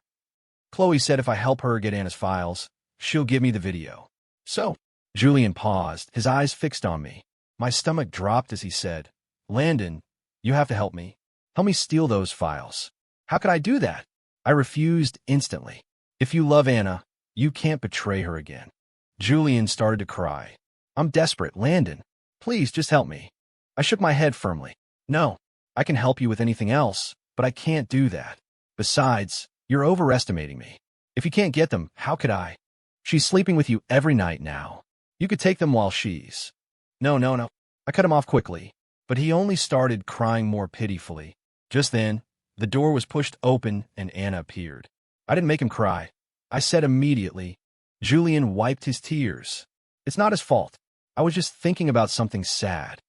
Chloe said if I help her get Anna's files, she'll give me the video. So, Julian paused, his eyes fixed on me. My stomach dropped as he said, Landon, you have to help me. Help me steal those files. How could I do that? I refused instantly. If you love Anna, you can't betray her again. Julian started to cry. I'm desperate, Landon. Please, just help me. I shook my head firmly. No, I can help you with anything else, but I can't do that. Besides, you're overestimating me. If you can't get them, how could I? She's sleeping with you every night now. You could take them while she's... No. I cut him off quickly, but he only started crying more pitifully. Just then, the door was pushed open and Anna appeared. I didn't make him cry. I said immediately. Julian wiped his tears. It's not his fault. I was just thinking about something sad.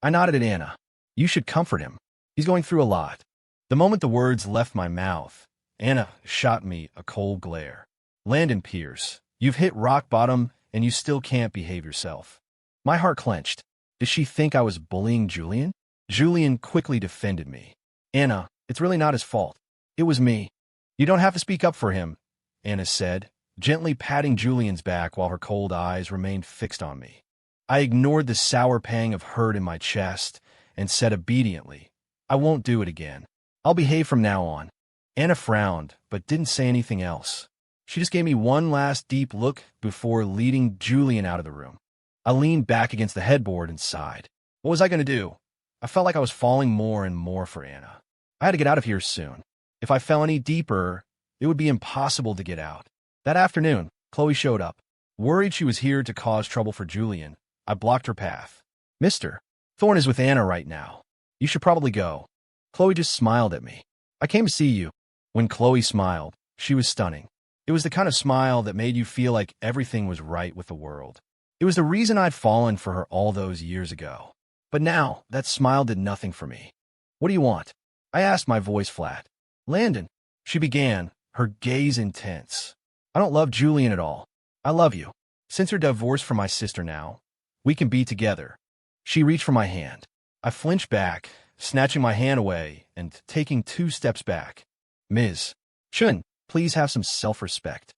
I nodded at Anna. You should comfort him. He's going through a lot. The moment the words left my mouth, Anna shot me a cold glare. Landon Pierce, you've hit rock bottom and you still can't behave yourself. My heart clenched. Did she think I was bullying Julian? Julian quickly defended me. Anna, it's really not his fault. It was me. You don't have to speak up for him, Anna said, gently patting Julian's back while her cold eyes remained fixed on me. I ignored the sour pang of hurt in my chest and said obediently, I won't do it again. I'll behave from now on. Anna frowned, but didn't say anything else. She just gave me one last deep look before leading Julian out of the room. I leaned back against the headboard and sighed. What was I going to do? I felt like I was falling more and more for Anna. I had to get out of here soon. If I fell any deeper, it would be impossible to get out. That afternoon, Chloe showed up. Worried she was here to cause trouble for Julian, I blocked her path. Mister, Thorne is with Anna right now. You should probably go. Chloe just smiled at me. I came to see you. When Chloe smiled, she was stunning. It was the kind of smile that made you feel like everything was right with the world. It was the reason I'd fallen for her all those years ago. But now, that smile did nothing for me. What do you want? I asked, my voice flat. Landon, she began, her gaze intense. I don't love Julian at all. I love you. Since her divorce from my sister now, we can be together. She reached for my hand. I flinched back, snatching my hand away and taking 2 steps back. Ms. Chun, please have some self-respect.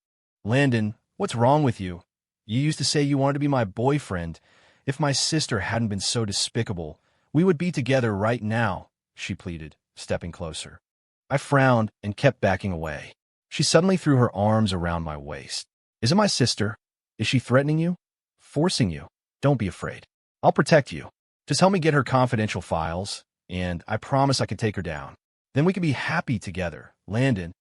Landon, what's wrong with you? You used to say you wanted to be my boyfriend. If my sister hadn't been so despicable, we would be together right now, she pleaded, stepping closer. I frowned and kept backing away. She suddenly threw her arms around my waist. Is it my sister? Is she threatening you? Forcing you? Don't be afraid. I'll protect you. Just help me get her confidential files, and I promise I can take her down. Then we can be happy together. Landon,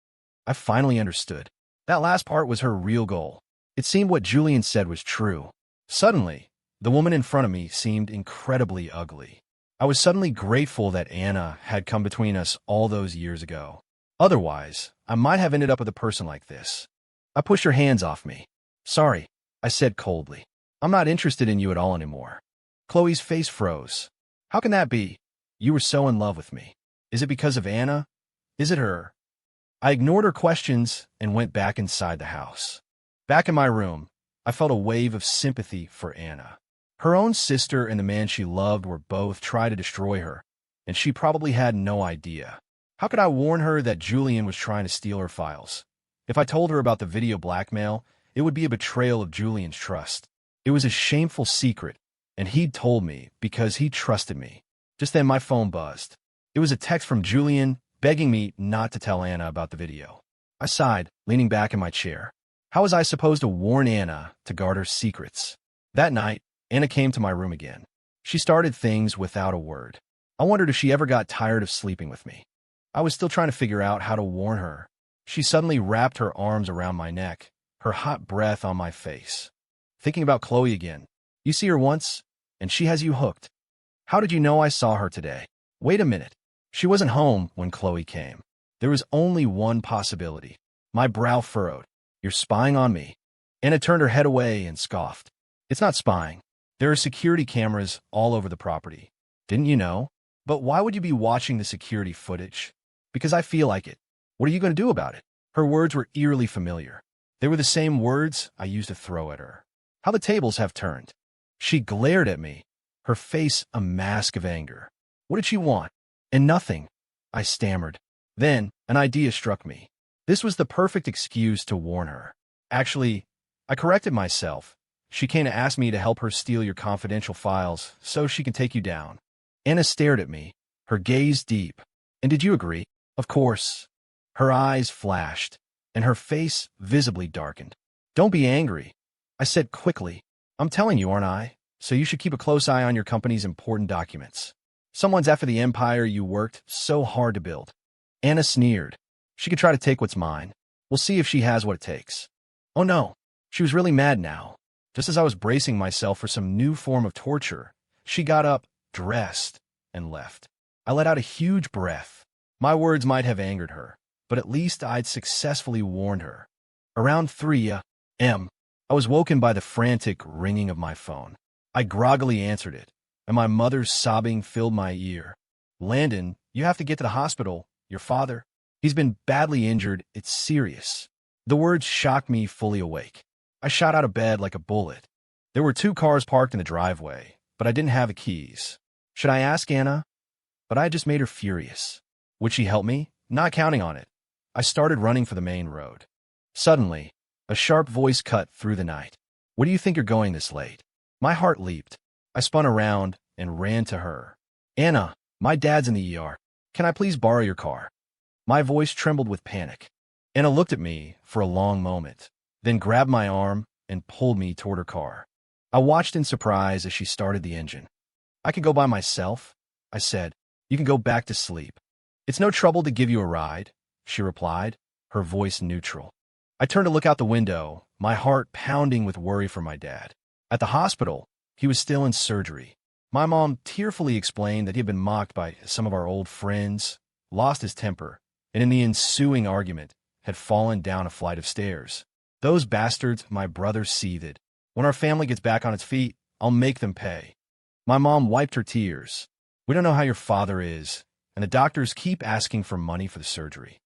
I finally understood. That last part was her real goal. It seemed what Julian said was true. Suddenly, the woman in front of me seemed incredibly ugly. I was suddenly grateful that Anna had come between us all those years ago. Otherwise, I might have ended up with a person like this. I pushed her hands off me. Sorry, I said coldly. I'm not interested in you at all anymore. Chloe's face froze. How can that be? You were so in love with me. Is it because of Anna? Is it her? I ignored her questions and went back inside the house. Back in my room, I felt a wave of sympathy for Anna. Her own sister and the man she loved were both trying to destroy her, and she probably had no idea. How could I warn her that Julian was trying to steal her files? If I told her about the video blackmail, it would be a betrayal of Julian's trust. It was a shameful secret, and he'd told me because he trusted me. Just then my phone buzzed. It was a text from Julian begging me not to tell Anna about the video. I sighed, leaning back in my chair. How was I supposed to warn Anna to guard her secrets? That night, Anna came to my room again. She started things without a word. I wondered if she ever got tired of sleeping with me. I was still trying to figure out how to warn her. She suddenly wrapped her arms around my neck, her hot breath on my face. Thinking about Chloe again. You see her once, and she has you hooked. How did you know I saw her today? Wait a minute. She wasn't home when Chloe came. There was only one possibility. My brow furrowed. You're spying on me. Anna turned her head away and scoffed. It's not spying. There are security cameras all over the property. Didn't you know? But why would you be watching the security footage? Because I feel like it. What are you going to do about it? Her words were eerily familiar. They were the same words I used to throw at her. How the tables have turned. She glared at me, her face a mask of anger. What did she want? And nothing, I stammered. Then, an idea struck me. This was the perfect excuse to warn her. Actually, I corrected myself. She came to ask me to help her steal your confidential files so she can take you down. Anna stared at me, her gaze deep. And did you agree? Of course. Her eyes flashed, and her face visibly darkened. "Don't be angry," I said quickly. "I'm telling you, aren't I? So you should keep a close eye on your company's important documents. Someone's after the empire you worked so hard to build." Anna sneered. "She could try to take what's mine. We'll see if she has what it takes." Oh no, she was really mad now. Just as I was bracing myself for some new form of torture, she got up, dressed, and left. I let out a huge breath. My words might have angered her, but at least I'd successfully warned her. Around 3 a.m., I was woken by the frantic ringing of my phone. I groggily answered it, and my mother's sobbing filled my ear. "Landon, you have to get to the hospital. Your father, he's been badly injured. It's serious." The words shocked me fully awake. I shot out of bed like a bullet. There were 2 cars parked in the driveway, but I didn't have the keys. Should I ask Anna? But I had just made her furious. Would she help me? Not counting on it. I started running for the main road. Suddenly, a sharp voice cut through the night. "Where do you think you're going this late?" My heart leaped. I spun around and ran to her. "Anna, my dad's in the ER. Can I please borrow your car?" My voice trembled with panic. Anna looked at me for a long moment, then grabbed my arm and pulled me toward her car. I watched in surprise as she started the engine. "I can go by myself," I said. "You can go back to sleep." "It's no trouble to give you a ride," she replied, her voice neutral. I turned to look out the window, my heart pounding with worry for my dad. At the hospital, he was still in surgery. My mom tearfully explained that he had been mocked by some of our old friends, lost his temper, and in the ensuing argument, had fallen down a flight of stairs. "Those bastards," my brother seethed. "When our family gets back on its feet, I'll make them pay." My mom wiped her tears. "We don't know how your father is, and the doctors keep asking for money for the surgery."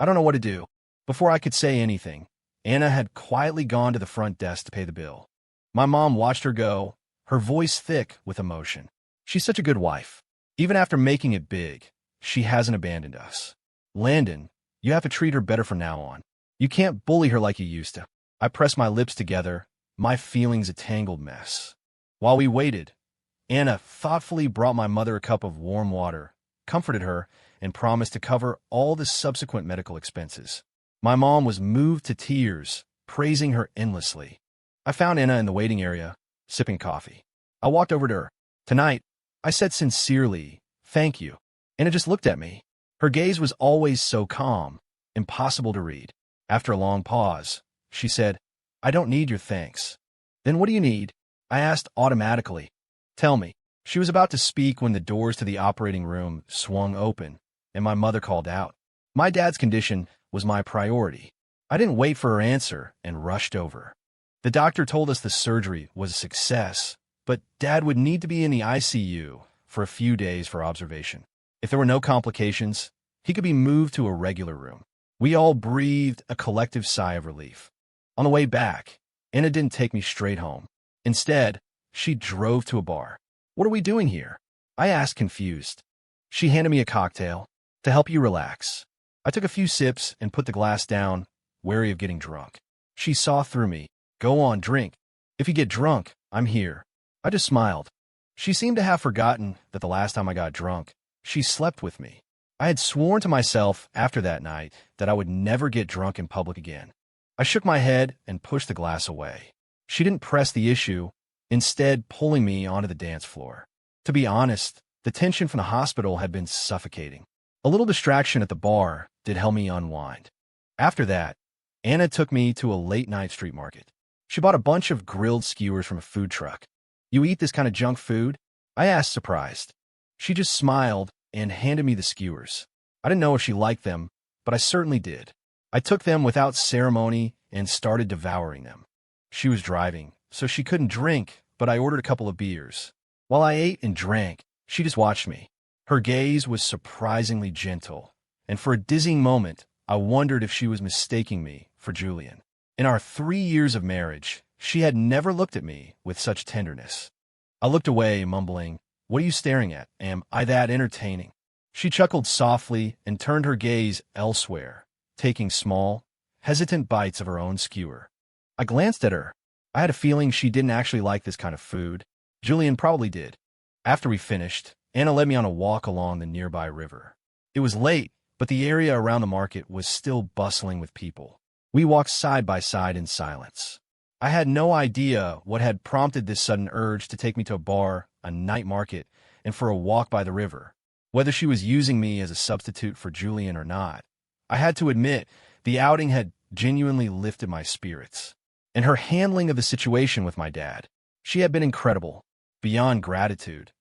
I don't know what to do." Before I could say anything, Anna had quietly gone to the front desk to pay the bill. My mom watched her go, her voice thick with emotion. "She's such a good wife. Even after making it big, she hasn't abandoned us. Landon, you have to treat her better from now on. You can't bully her like you used to." I pressed my lips together, my feelings a tangled mess. While we waited, Anna thoughtfully brought my mother a cup of warm water, comforted her, and promised to cover all the subsequent medical expenses. My mom was moved to tears, praising her endlessly. I found Anna in the waiting area, sipping coffee. I walked over to her. "Tonight," I said sincerely, "thank you." Anna just looked at me. Her gaze was always so calm, impossible to read. After a long pause, she said, "I don't need your thanks." "Then what do you need?" I asked automatically. "Tell me." She was about to speak when the doors to the operating room swung open, and my mother called out. My dad's condition was my priority. I didn't wait for her answer and rushed over. The doctor told us the surgery was a success, but Dad would need to be in the ICU for a few days for observation. If there were no complications, he could be moved to a regular room. We all breathed a collective sigh of relief. On the way back, Anna didn't take me straight home. Instead, she drove to a bar. "What are we doing here?" I asked, confused. She handed me a cocktail. "To help you relax." I took a few sips and put the glass down, wary of getting drunk. She saw through me. "Go on, drink. If you get drunk, I'm here." I just smiled. She seemed to have forgotten that the last time I got drunk, she slept with me. I had sworn to myself after that night that I would never get drunk in public again. I shook my head and pushed the glass away. She didn't press the issue, instead pulling me onto the dance floor. To be honest, the tension from the hospital had been suffocating. A little distraction at the bar did help me unwind. After that, Anna took me to a late-night street market. She bought a bunch of grilled skewers from a food truck. "You eat this kind of junk food?" I asked, surprised. She just smiled and handed me the skewers. I didn't know if she liked them, but I certainly did. I took them without ceremony and started devouring them. She was driving, so she couldn't drink, but I ordered a couple of beers. While I ate and drank, she just watched me. Her gaze was surprisingly gentle, and for a dizzying moment, I wondered if she was mistaking me for Julian. In our 3 years of marriage, she had never looked at me with such tenderness. I looked away, mumbling, "What are you staring at? Am I that entertaining?" She chuckled softly and turned her gaze elsewhere, taking small, hesitant bites of her own skewer. I glanced at her. I had a feeling she didn't actually like this kind of food. Julian probably did. After we finished, Anna led me on a walk along the nearby river. It was late, but the area around the market was still bustling with people. We walked side by side in silence. I had no idea what had prompted this sudden urge to take me to a bar, a night market, and for a walk by the river. Whether she was using me as a substitute for Julian or not, I had to admit the outing had genuinely lifted my spirits. And her handling of the situation with my dad, she had been incredible. Beyond gratitude,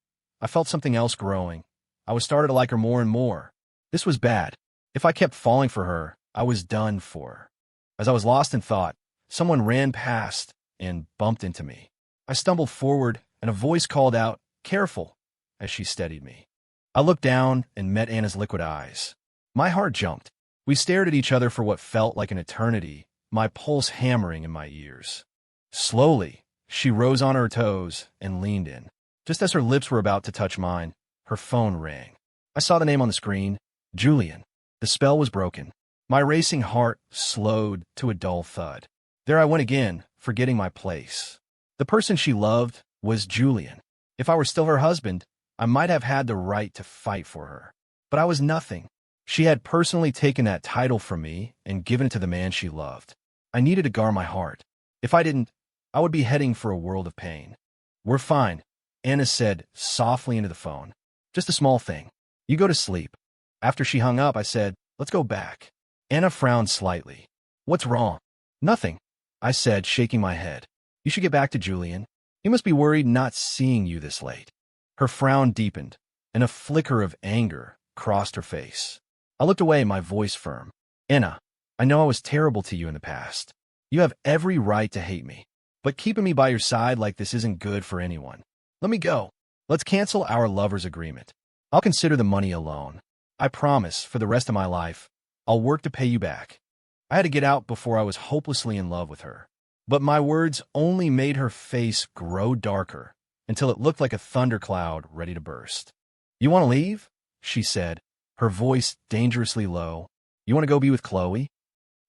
I felt something else growing. I was starting to like her more and more. This was bad. If I kept falling for her, I was done for. As I was lost in thought, someone ran past and bumped into me. I stumbled forward, and a voice called out, "Careful," as she steadied me. I looked down and met Anna's liquid eyes. My heart jumped. We stared at each other for what felt like an eternity, my pulse hammering in my ears. Slowly, she rose on her toes and leaned in. Just as her lips were about to touch mine, her phone rang. I saw the name on the screen, Julian. The spell was broken. My racing heart slowed to a dull thud. There I went again, forgetting my place. The person she loved was Julian. If I were still her husband, I might have had the right to fight for her. But I was nothing. She had personally taken that title from me and given it to the man she loved. I needed to guard my heart. If I didn't, I would be heading for a world of pain. "We're fine," Anna said softly into the phone. "Just a small thing. You go to sleep." After she hung up, I said, "Let's go back." Anna frowned slightly. "What's wrong?" "Nothing," I said, shaking my head. "You should get back to Julian. He must be worried not seeing you this late." Her frown deepened, and a flicker of anger crossed her face. I looked away, my voice firm. "Anna, I know I was terrible to you in the past. You have every right to hate me. But keeping me by your side like this isn't good for anyone. Let me go. Let's cancel our lover's agreement. I'll consider the money alone. I promise, for the rest of my life, I'll work to pay you back." I had to get out before I was hopelessly in love with her. But my words only made her face grow darker until it looked like a thundercloud ready to burst. "You want to leave?" she said, her voice dangerously low. "You want to go be with Chloe?"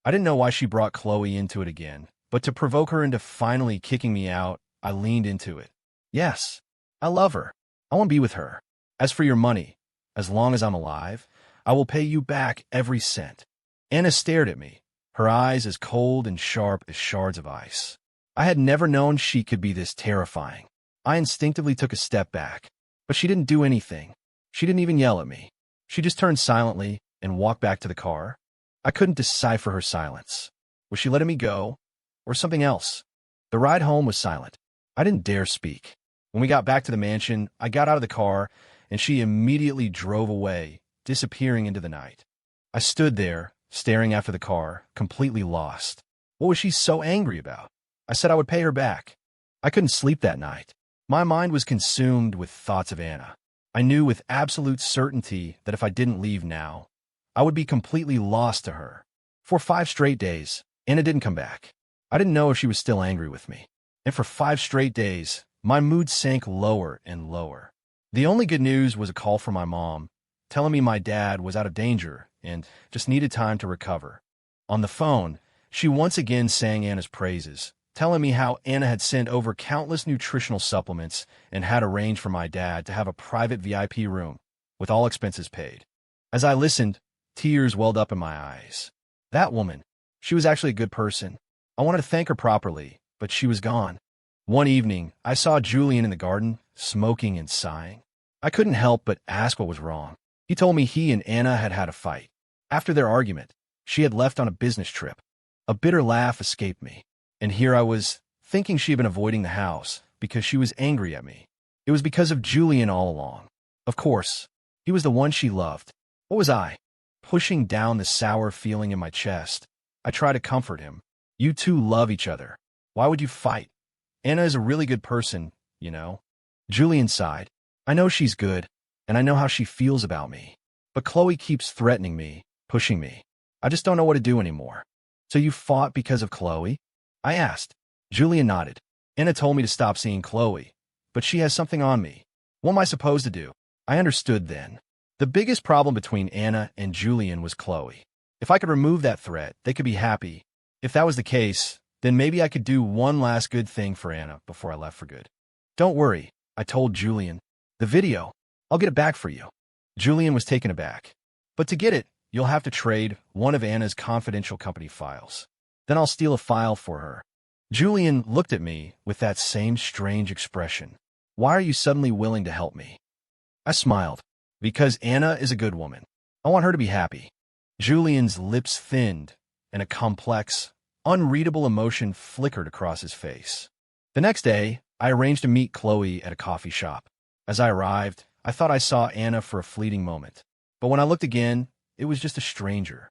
I didn't know why she brought Chloe into it again, but to provoke her into finally kicking me out, I leaned into it. "Yes, I love her. I want to be with her. As for your money, as long as I'm alive, I will pay you back every cent." Anna stared at me, her eyes as cold and sharp as shards of ice. I had never known she could be this terrifying. I instinctively took a step back, but she didn't do anything. She didn't even yell at me. She just turned silently and walked back to the car. I couldn't decipher her silence. Was she letting me go, or something else? The ride home was silent. I didn't dare speak. When we got back to the mansion, I got out of the car, and she immediately drove away, disappearing into the night. I stood there, staring after the car, completely lost. What was she so angry about? I said I would pay her back. I couldn't sleep that night. My mind was consumed with thoughts of Anna. I knew with absolute certainty that if I didn't leave now, I would be completely lost to her. For 5 straight days, Anna didn't come back. I didn't know if she was still angry with me. And for 5 straight days, my mood sank lower and lower. The only good news was a call from my mom, telling me my dad was out of danger and just needed time to recover. On the phone, she once again sang Anna's praises, telling me how Anna had sent over countless nutritional supplements and had arranged for my dad to have a private VIP room, with all expenses paid. As I listened, tears welled up in my eyes. That woman, she was actually a good person. I wanted to thank her properly, but she was gone. One evening, I saw Julian in the garden, smoking and sighing. I couldn't help but ask what was wrong. He told me he and Anna had had a fight. After their argument, she had left on a business trip. A bitter laugh escaped me, and here I was, thinking she had been avoiding the house because she was angry at me. It was because of Julian all along. Of course, he was the one she loved. What was I? Pushing down the sour feeling in my chest, I tried to comfort him. "You two love each other. Why would you fight? Anna is a really good person, you know." Julian sighed. "I know she's good, and I know how she feels about me. But Chloe keeps threatening me, pushing me. I just don't know what to do anymore." "So you fought because of Chloe?" I asked. Julian nodded. "Anna told me to stop seeing Chloe, but she has something on me. What am I supposed to do?" I understood then. The biggest problem between Anna and Julian was Chloe. If I could remove that threat, they could be happy. If that was the case, then maybe I could do one last good thing for Anna before I left for good. "Don't worry," I told Julian. "The video, I'll get it back for you." Julian was taken aback. "But to get it, you'll have to trade one of Anna's confidential company files. Then I'll steal a file for her." Julian looked at me with that same strange expression. "Why are you suddenly willing to help me?" I smiled. "Because Anna is a good woman. I want her to be happy." Julian's lips thinned, and a complex, unreadable emotion flickered across his face. The next day, I arranged to meet Chloe at a coffee shop. As I arrived, I thought I saw Anna for a fleeting moment. But when I looked again, it was just a stranger.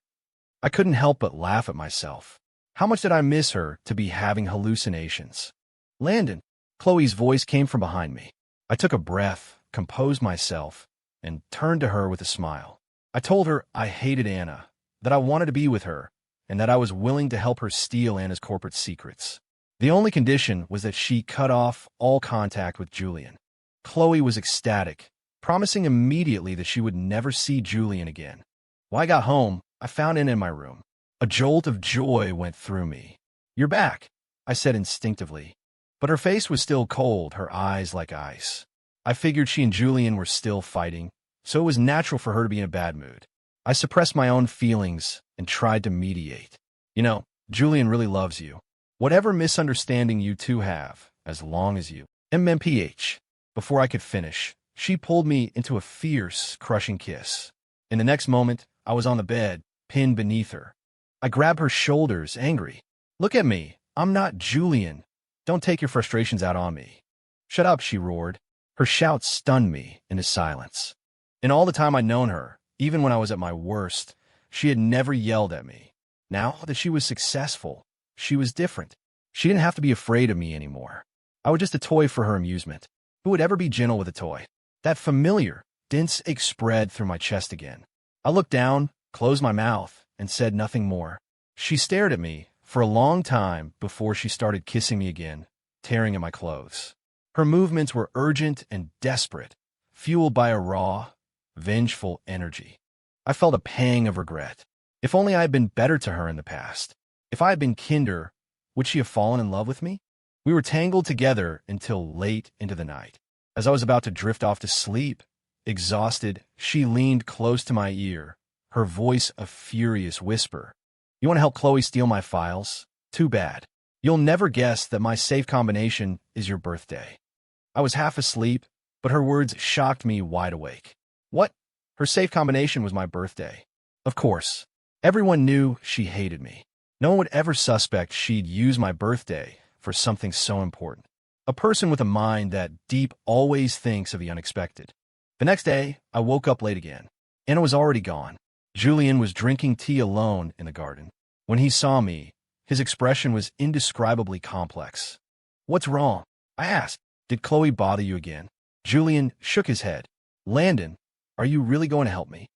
I couldn't help but laugh at myself. How much did I miss her to be having hallucinations? "Landon," Chloe's voice came from behind me. I took a breath, composed myself, and turned to her with a smile. I told her I hated Anna, that I wanted to be with her, and that I was willing to help her steal Anna's corporate secrets. The only condition was that she cut off all contact with Julian. Chloe was ecstatic, promising immediately that she would never see Julian again. When I got home, I found Anna in my room. A jolt of joy went through me. "You're back," I said instinctively. But her face was still cold, her eyes like ice. I figured she and Julian were still fighting, so it was natural for her to be in a bad mood. I suppressed my own feelings and tried to mediate. "You know, Julian really loves you. Whatever misunderstanding you two have, as long as you MMPH." Before I could finish, she pulled me into a fierce, crushing kiss. In the next moment, I was on the bed, pinned beneath her. I grabbed her shoulders, angry. "Look at me. I'm not Julian. Don't take your frustrations out on me." "Shut up," she roared. Her shout stunned me into silence. In all the time I'd known her, even when I was at my worst, she had never yelled at me. Now that she was successful, she was different. She didn't have to be afraid of me anymore. I was just a toy for her amusement. Who would ever be gentle with a toy? That familiar, dense ache spread through my chest again. I looked down, closed my mouth, and said nothing more. She stared at me for a long time before she started kissing me again, tearing at my clothes. Her movements were urgent and desperate, fueled by a raw, vengeful energy. I felt a pang of regret. If only I had been better to her in the past. If I had been kinder, would she have fallen in love with me? We were tangled together until late into the night. As I was about to drift off to sleep, exhausted, she leaned close to my ear, her voice a furious whisper. "You want to help Chloe steal my files? Too bad. You'll never guess that my safe combination is your birthday." I was half asleep, but her words shocked me wide awake. What? Her safe combination was my birthday. Of course. Everyone knew she hated me. No one would ever suspect she'd use my birthday for something so important. A person with a mind that deep always thinks of the unexpected. The next day, I woke up late again. Anna was already gone. Julian was drinking tea alone in the garden. When he saw me, his expression was indescribably complex. "What's wrong?" I asked. "Did Chloe bother you again?" Julian shook his head. "Landon, are you really going to help me?"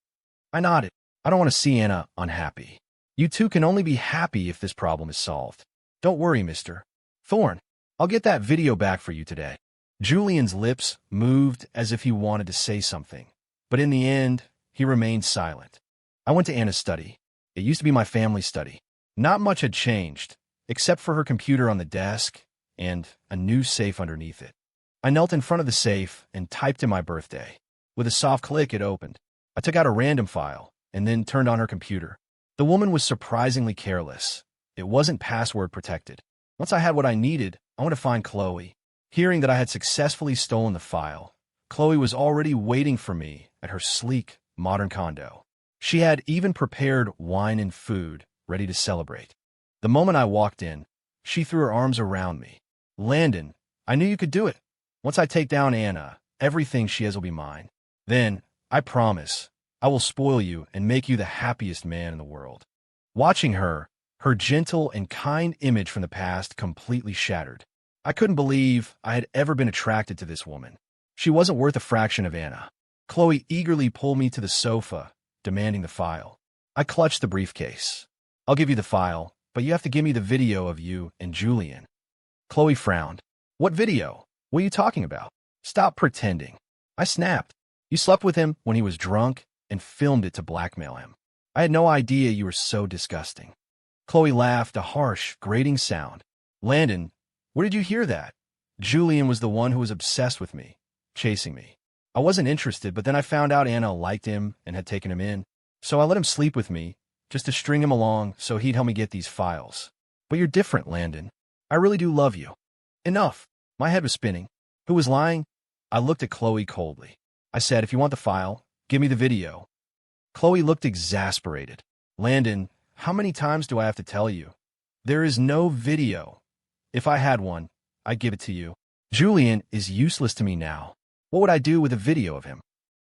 I nodded. "I don't want to see Anna unhappy. You two can only be happy if this problem is solved. Don't worry, Mr. Thorne. I'll get that video back for you today." Julian's lips moved as if he wanted to say something, but in the end, he remained silent. I went to Anna's study. It used to be my family study. Not much had changed, except for her computer on the desk and a new safe underneath it. I knelt in front of the safe and typed in my birthday. With a soft click, it opened. I took out a random file and then turned on her computer. The woman was surprisingly careless. It wasn't password protected. Once I had what I needed, I went to find Chloe. Hearing that I had successfully stolen the file, Chloe was already waiting for me at her sleek, modern condo. She had even prepared wine and food, ready to celebrate. The moment I walked in, she threw her arms around me. "Landon, I knew you could do it. Once I take down Anna, everything she has will be mine. Then, I promise, I will spoil you and make you the happiest man in the world." Watching her, her gentle and kind image from the past completely shattered. I couldn't believe I had ever been attracted to this woman. She wasn't worth a fraction of Anna. Chloe eagerly pulled me to the sofa, demanding the file. I clutched the briefcase. "I'll give you the file, but you have to give me the video of you and Julian." Chloe frowned. "What video? What are you talking about? Stop pretending." I snapped. "You slept with him when he was drunk and filmed it to blackmail him. I had no idea you were so disgusting." Chloe laughed, a harsh, grating sound. "Landon, where did you hear that? Julian was the one who was obsessed with me, chasing me. I wasn't interested, but then I found out Anna liked him and had taken him in. So I let him sleep with me, just to string him along so he'd help me get these files. But you're different, Landon. I really do love you. Enough. My head was spinning. Who was lying? I looked at Chloe coldly. I said, if you want the file, give me the video. Chloe looked exasperated. Landon, how many times do I have to tell you? There is no video. If I had one, I'd give it to you. Julian is useless to me now. What would I do with a video of him?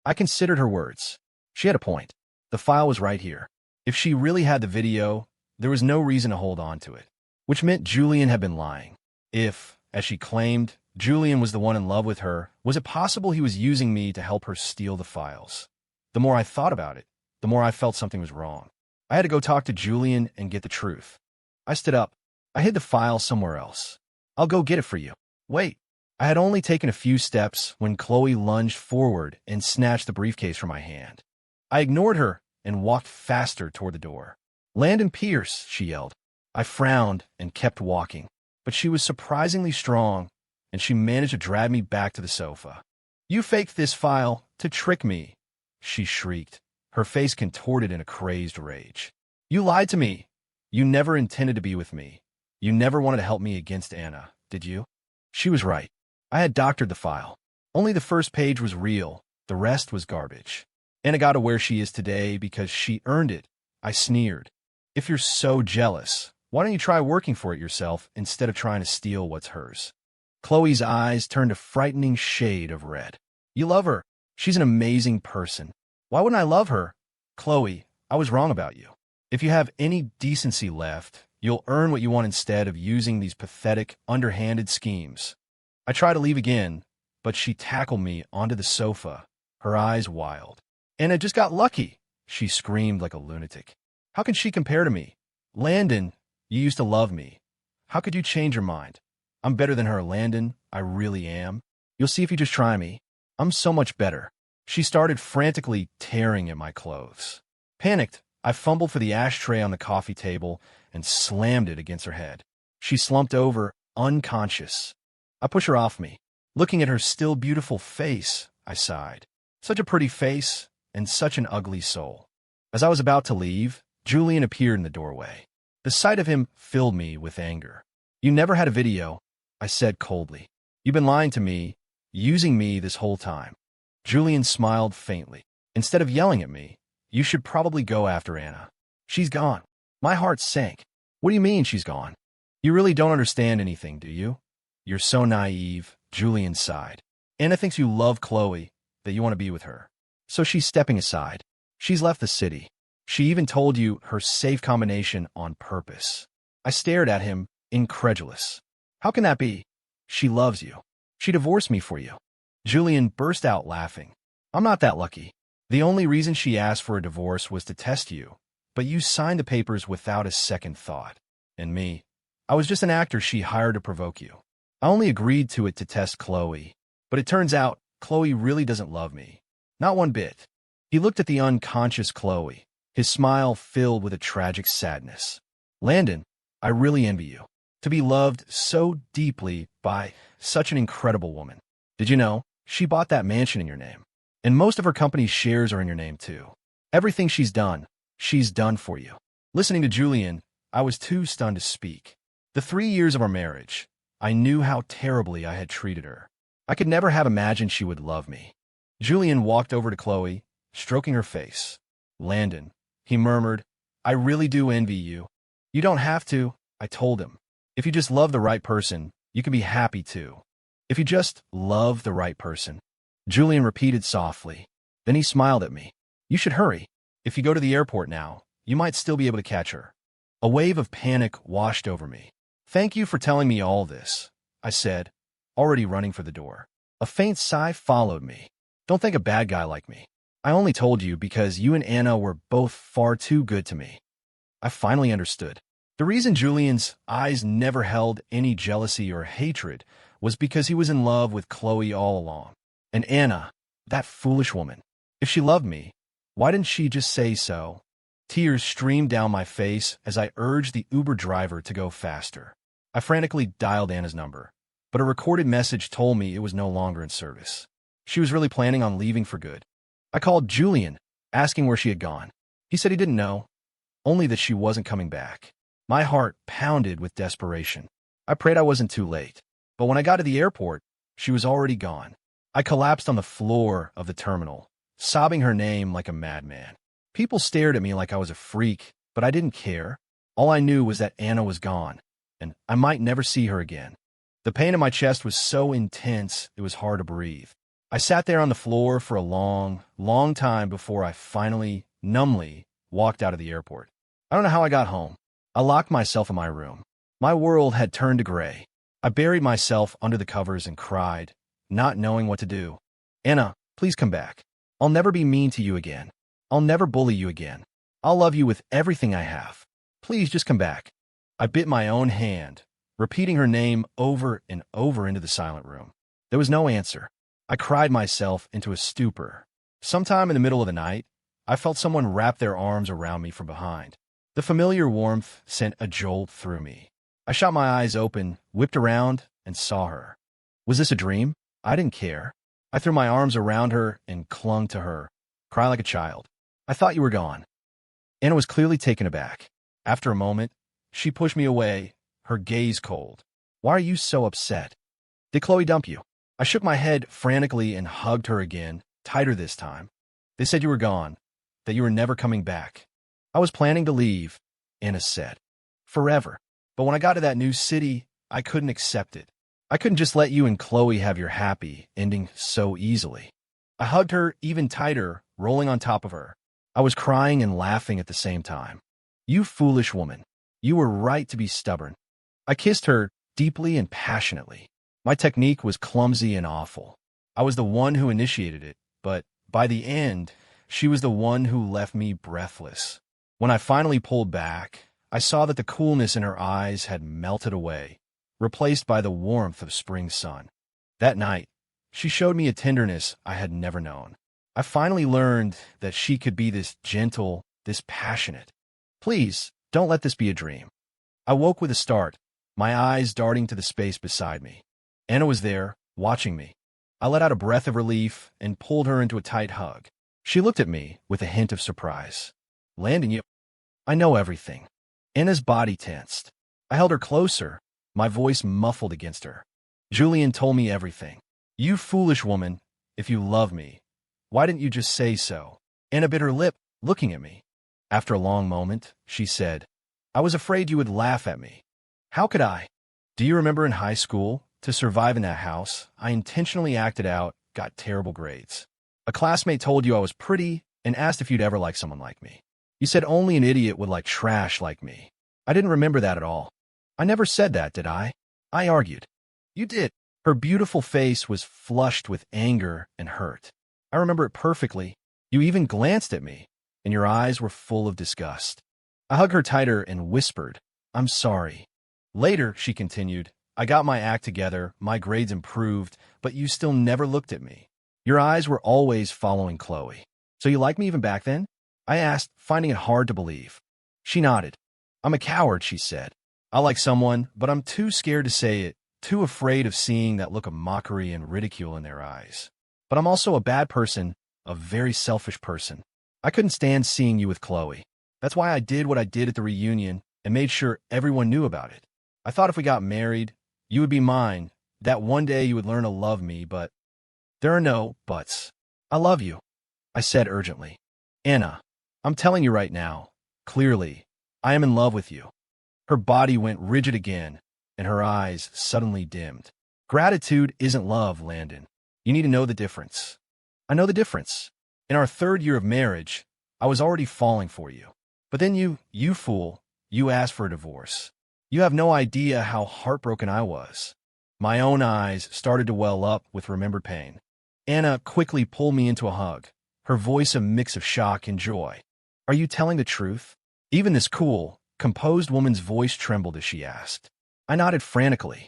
I considered her words. She had a point. The file was right here. If she really had the video, there was no reason to hold on to it, which meant Julian had been lying. If, as she claimed, Julian was the one in love with her, was it possible he was using me to help her steal the files? The more I thought about it, the more I felt something was wrong. I had to go talk to Julian and get the truth. I stood up. I hid the file somewhere else. I'll go get it for you. Wait. I had only taken a few steps when Chloe lunged forward and snatched the briefcase from my hand. I ignored her and walked faster toward the door. Landon Pierce, she yelled. I frowned and kept walking, but she was surprisingly strong, and she managed to drag me back to the sofa. You faked this file to trick me, she shrieked, her face contorted in a crazed rage. You lied to me. You never intended to be with me. You never wanted to help me against Anna, did you? She was right. I had doctored the file. Only the first page was real. The rest was garbage. Anna got to where she is today because she earned it. I sneered. If you're so jealous, why don't you try working for it yourself instead of trying to steal what's hers? Chloe's eyes turned a frightening shade of red. You love her. She's an amazing person. Why wouldn't I love her? Chloe, I was wrong about you. If you have any decency left, you'll earn what you want instead of using these pathetic, underhanded schemes. I tried to leave again, but she tackled me onto the sofa, her eyes wild. And I just got lucky, she screamed like a lunatic. How can she compare to me? Landon, you used to love me. How could you change your mind? I'm better than her, Landon. I really am. You'll see if you just try me. I'm so much better. She started frantically tearing at my clothes. Panicked, I fumbled for the ashtray on the coffee table and slammed it against her head. She slumped over, unconscious. I pushed her off me. Looking at her still beautiful face, I sighed. Such a pretty face, and such an ugly soul. As I was about to leave, Julian appeared in the doorway. The sight of him filled me with anger. You never had a video, I said coldly. You've been lying to me, using me this whole time. Julian smiled faintly. Instead of yelling at me, you should probably go after Anna. She's gone. My heart sank. What do you mean she's gone? You really don't understand anything, do you? You're so naive, Julian sighed. Anna thinks you love Chloe, that you want to be with her. So she's stepping aside. She's left the city. She even told you her safe combination on purpose. I stared at him, incredulous. How can that be? She loves you. She divorced me for you. Julian burst out laughing. I'm not that lucky. The only reason she asked for a divorce was to test you, but you signed the papers without a second thought. And me, I was just an actor she hired to provoke you. I only agreed to it to test Chloe, but it turns out Chloe really doesn't love me. Not one bit. He looked at the unconscious Chloe, his smile filled with a tragic sadness. Landon, I really envy you. To be loved so deeply by such an incredible woman. Did you know, she bought that mansion in your name? And most of her company's shares are in your name too. Everything she's done for you. Listening to Julian, I was too stunned to speak. The 3 years of our marriage, I knew how terribly I had treated her. I could never have imagined she would love me. Julian walked over to Chloe, stroking her face. Landon, he murmured, I really do envy you. You don't have to, I told him. If you just love the right person, you can be happy too. If you just love the right person. Julian repeated softly. Then he smiled at me. You should hurry. If you go to the airport now, you might still be able to catch her. A wave of panic washed over me. Thank you for telling me all this, I said, already running for the door. A faint sigh followed me. Don't think a bad guy like me. I only told you because you and Anna were both far too good to me. I finally understood. The reason Julian's eyes never held any jealousy or hatred was because he was in love with Chloe all along. And Anna, that foolish woman, if she loved me, why didn't she just say so? Tears streamed down my face as I urged the Uber driver to go faster. I frantically dialed Anna's number, but a recorded message told me it was no longer in service. She was really planning on leaving for good. I called Julian, asking where she had gone. He said he didn't know, only that she wasn't coming back. My heart pounded with desperation. I prayed I wasn't too late. But when I got to the airport, she was already gone. I collapsed on the floor of the terminal, sobbing her name like a madman. People stared at me like I was a freak, but I didn't care. All I knew was that Anna was gone, and I might never see her again. The pain in my chest was so intense, it was hard to breathe. I sat there on the floor for a long, long time before I finally, numbly, walked out of the airport. I don't know how I got home. I locked myself in my room. My world had turned to gray. I buried myself under the covers and cried, not knowing what to do. Anna, please come back. I'll never be mean to you again. I'll never bully you again. I'll love you with everything I have. Please just come back. I bit my own hand, repeating her name over and over into the silent room. There was no answer. I cried myself into a stupor. Sometime in the middle of the night, I felt someone wrap their arms around me from behind. The familiar warmth sent a jolt through me. I shot my eyes open, whipped around, and saw her. Was this a dream? I didn't care. I threw my arms around her and clung to her, crying like a child. I thought you were gone. Anna was clearly taken aback. After a moment, she pushed me away, her gaze cold. Why are you so upset? Did Chloe dump you? I shook my head frantically and hugged her again, tighter this time. They said you were gone, that you were never coming back. I was planning to leave, Anna said. Forever. But when I got to that new city, I couldn't accept it. I couldn't just let you and Chloe have your happy ending so easily. I hugged her even tighter, rolling on top of her. I was crying and laughing at the same time. You foolish woman. You were right to be stubborn. I kissed her deeply and passionately. My technique was clumsy and awful. I was the one who initiated it, but by the end, she was the one who left me breathless. When I finally pulled back, I saw that the coolness in her eyes had melted away, replaced by the warmth of spring sun. That night, she showed me a tenderness I had never known. I finally learned that she could be this gentle, this passionate. Please, don't let this be a dream. I woke with a start, my eyes darting to the space beside me. Anna was there, watching me. I let out a breath of relief and pulled her into a tight hug. She looked at me with a hint of surprise. Landon, you... I know everything. Anna's body tensed. I held her closer, my voice muffled against her. Julian told me everything. You foolish woman, if you love me, why didn't you just say so? Anna bit her lip, looking at me. After a long moment, she said, I was afraid you would laugh at me. How could I? Do you remember in high school, to survive in that house, I intentionally acted out, got terrible grades. A classmate told you I was pretty and asked if you'd ever like someone like me. You said only an idiot would like trash like me. I didn't remember that at all. I never said that, did I? I argued. You did. Her beautiful face was flushed with anger and hurt. I remember it perfectly. You even glanced at me, and your eyes were full of disgust. I hugged her tighter and whispered, I'm sorry. Later, she continued, I got my act together, my grades improved, but you still never looked at me. Your eyes were always following Chloe. So you liked me even back then? I asked, finding it hard to believe. She nodded. I'm a coward, she said. I like someone, but I'm too scared to say it, too afraid of seeing that look of mockery and ridicule in their eyes. But I'm also a bad person, a very selfish person. I couldn't stand seeing you with Chloe. That's why I did what I did at the reunion and made sure everyone knew about it. I thought if we got married, you would be mine, that one day you would learn to love me, but there are no buts. I love you, I said urgently. Anna, I'm telling you right now, clearly, I am in love with you. Her body went rigid again, and her eyes suddenly dimmed. Gratitude isn't love, Landon. You need to know the difference. I know the difference. In our 3rd year of marriage, I was already falling for you. But then you fool, you asked for a divorce. You have no idea how heartbroken I was. My own eyes started to well up with remembered pain. Anna quickly pulled me into a hug, her voice a mix of shock and joy. Are you telling the truth? Even this cool, composed woman's voice trembled as she asked. I nodded frantically.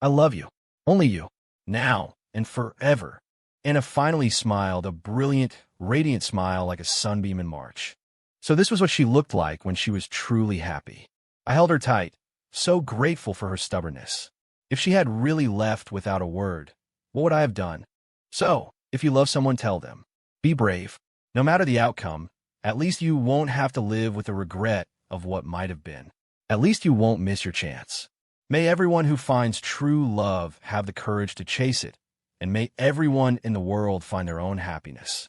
I love you. Only you. Now and forever. Anna finally smiled, a brilliant, radiant smile like a sunbeam in March. So this was what she looked like when she was truly happy. I held her tight, so grateful for her stubbornness. If she had really left without a word, what would I have done? So, if you love someone, tell them. Be brave. No matter the outcome, At least you won't have to live with the regret of what might have been. At least you won't miss your chance. May everyone who finds true love have the courage to chase it, and may everyone in the world find their own happiness.